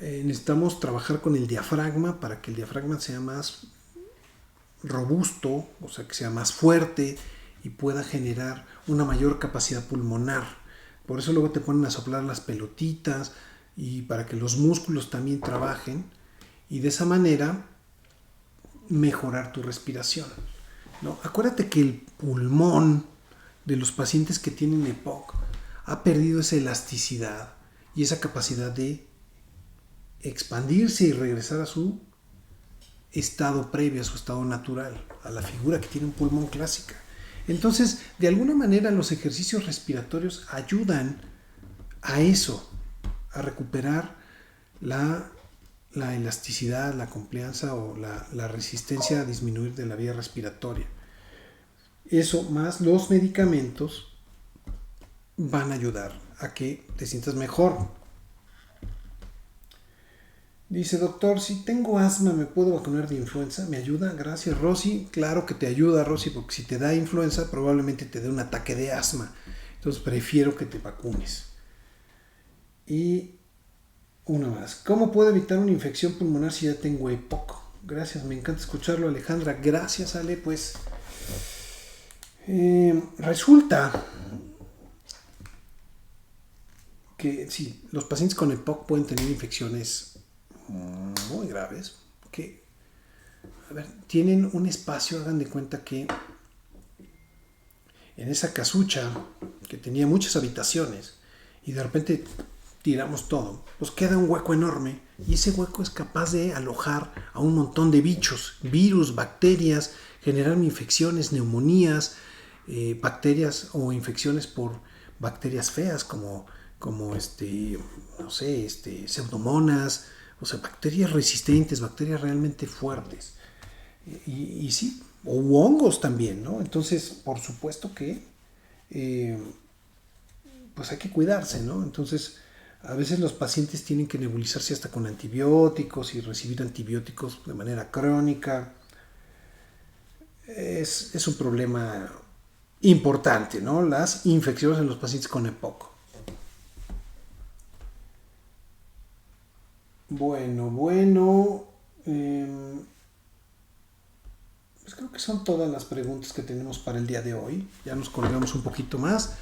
necesitamos trabajar con el diafragma para que el diafragma sea más robusto, o sea, que sea más fuerte y pueda generar una mayor capacidad pulmonar. Por eso luego te ponen a soplar las pelotitas y para que los músculos también trabajen y de esa manera mejorar tu respiración, ¿no? Acuérdate que el pulmón de los pacientes que tienen EPOC ha perdido esa elasticidad y esa capacidad de expandirse y regresar a su estado previo, a su estado natural, a la figura que tiene un pulmón clásica. Entonces, de alguna manera los ejercicios respiratorios ayudan a eso, a recuperar la elasticidad, la complianza o la resistencia a disminuir de la vía respiratoria. Eso más los medicamentos van a ayudar a que te sientas mejor. Dice, doctor, si tengo asma, ¿me puedo vacunar de influenza? ¿Me ayuda? Gracias, Rosy. Claro que te ayuda, Rosy, porque si te da influenza, probablemente te dé un ataque de asma. Entonces, prefiero que te vacunes. Y una más. ¿Cómo puedo evitar una infección pulmonar si ya tengo EPOC? Gracias, me encanta escucharlo, Alejandra. Gracias, Ale. Pues resulta que sí, los pacientes con EPOC pueden tener infecciones muy graves que, a ver, tienen un espacio, hagan de cuenta que en esa casucha que tenía muchas habitaciones y de repente tiramos todo, pues queda un hueco enorme y ese hueco es capaz de alojar a un montón de bichos, virus, bacterias, generar infecciones, neumonías, bacterias o infecciones por bacterias feas como pseudomonas, o sea, bacterias resistentes, bacterias realmente fuertes. Y sí, o hongos también, ¿no? Entonces, por supuesto que pues hay que cuidarse, ¿no? Entonces, a veces los pacientes tienen que nebulizarse hasta con antibióticos y recibir antibióticos de manera crónica. Es un problema importante, ¿no? Las infecciones en los pacientes con EPOC. Bueno, pues creo que son todas las preguntas que tenemos para el día de hoy. Ya nos colgamos un poquito más.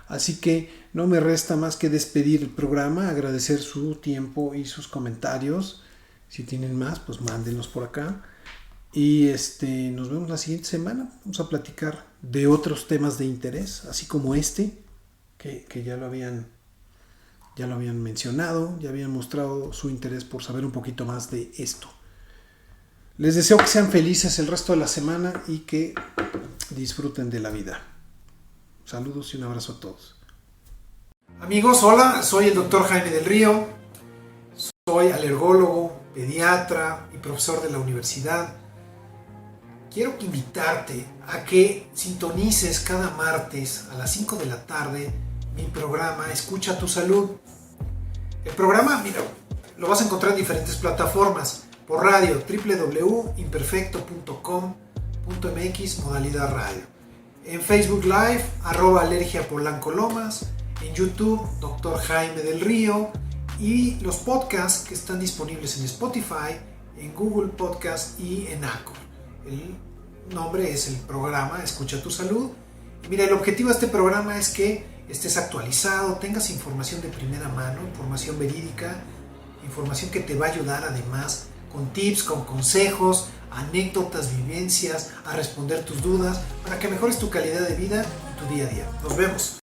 Así que no me resta más que despedir el programa, agradecer su tiempo y sus comentarios. Si tienen más, pues mándenlos por acá. Y nos vemos la siguiente semana. Vamos a platicar de otros temas de interés, así como que ya lo habían mencionado, ya habían mostrado su interés por saber un poquito más de esto. Les deseo que sean felices el resto de la semana y que disfruten de la vida. Saludos y un abrazo a todos. Amigos, hola, soy el doctor Jaime del Río, soy alergólogo, pediatra y profesor de la universidad. Quiero invitarte a que sintonices cada martes a las 5 de la tarde mi programa Escucha tu Salud. El programa, mira, lo vas a encontrar en diferentes plataformas. Por radio, www.imperfecto.com.mx, modalidad radio. En Facebook Live, @alergiapolancolomas. En YouTube, Dr. Jaime del Río. Y los podcasts que están disponibles en Spotify, en Google Podcast y en Anchor. El nombre es el programa Escucha tu Salud. Y mira, el objetivo de este programa es que estés actualizado, tengas información de primera mano, información verídica, información que te va a ayudar además con tips, con consejos, anécdotas, vivencias, a responder tus dudas, para que mejores tu calidad de vida y tu día a día. Nos vemos.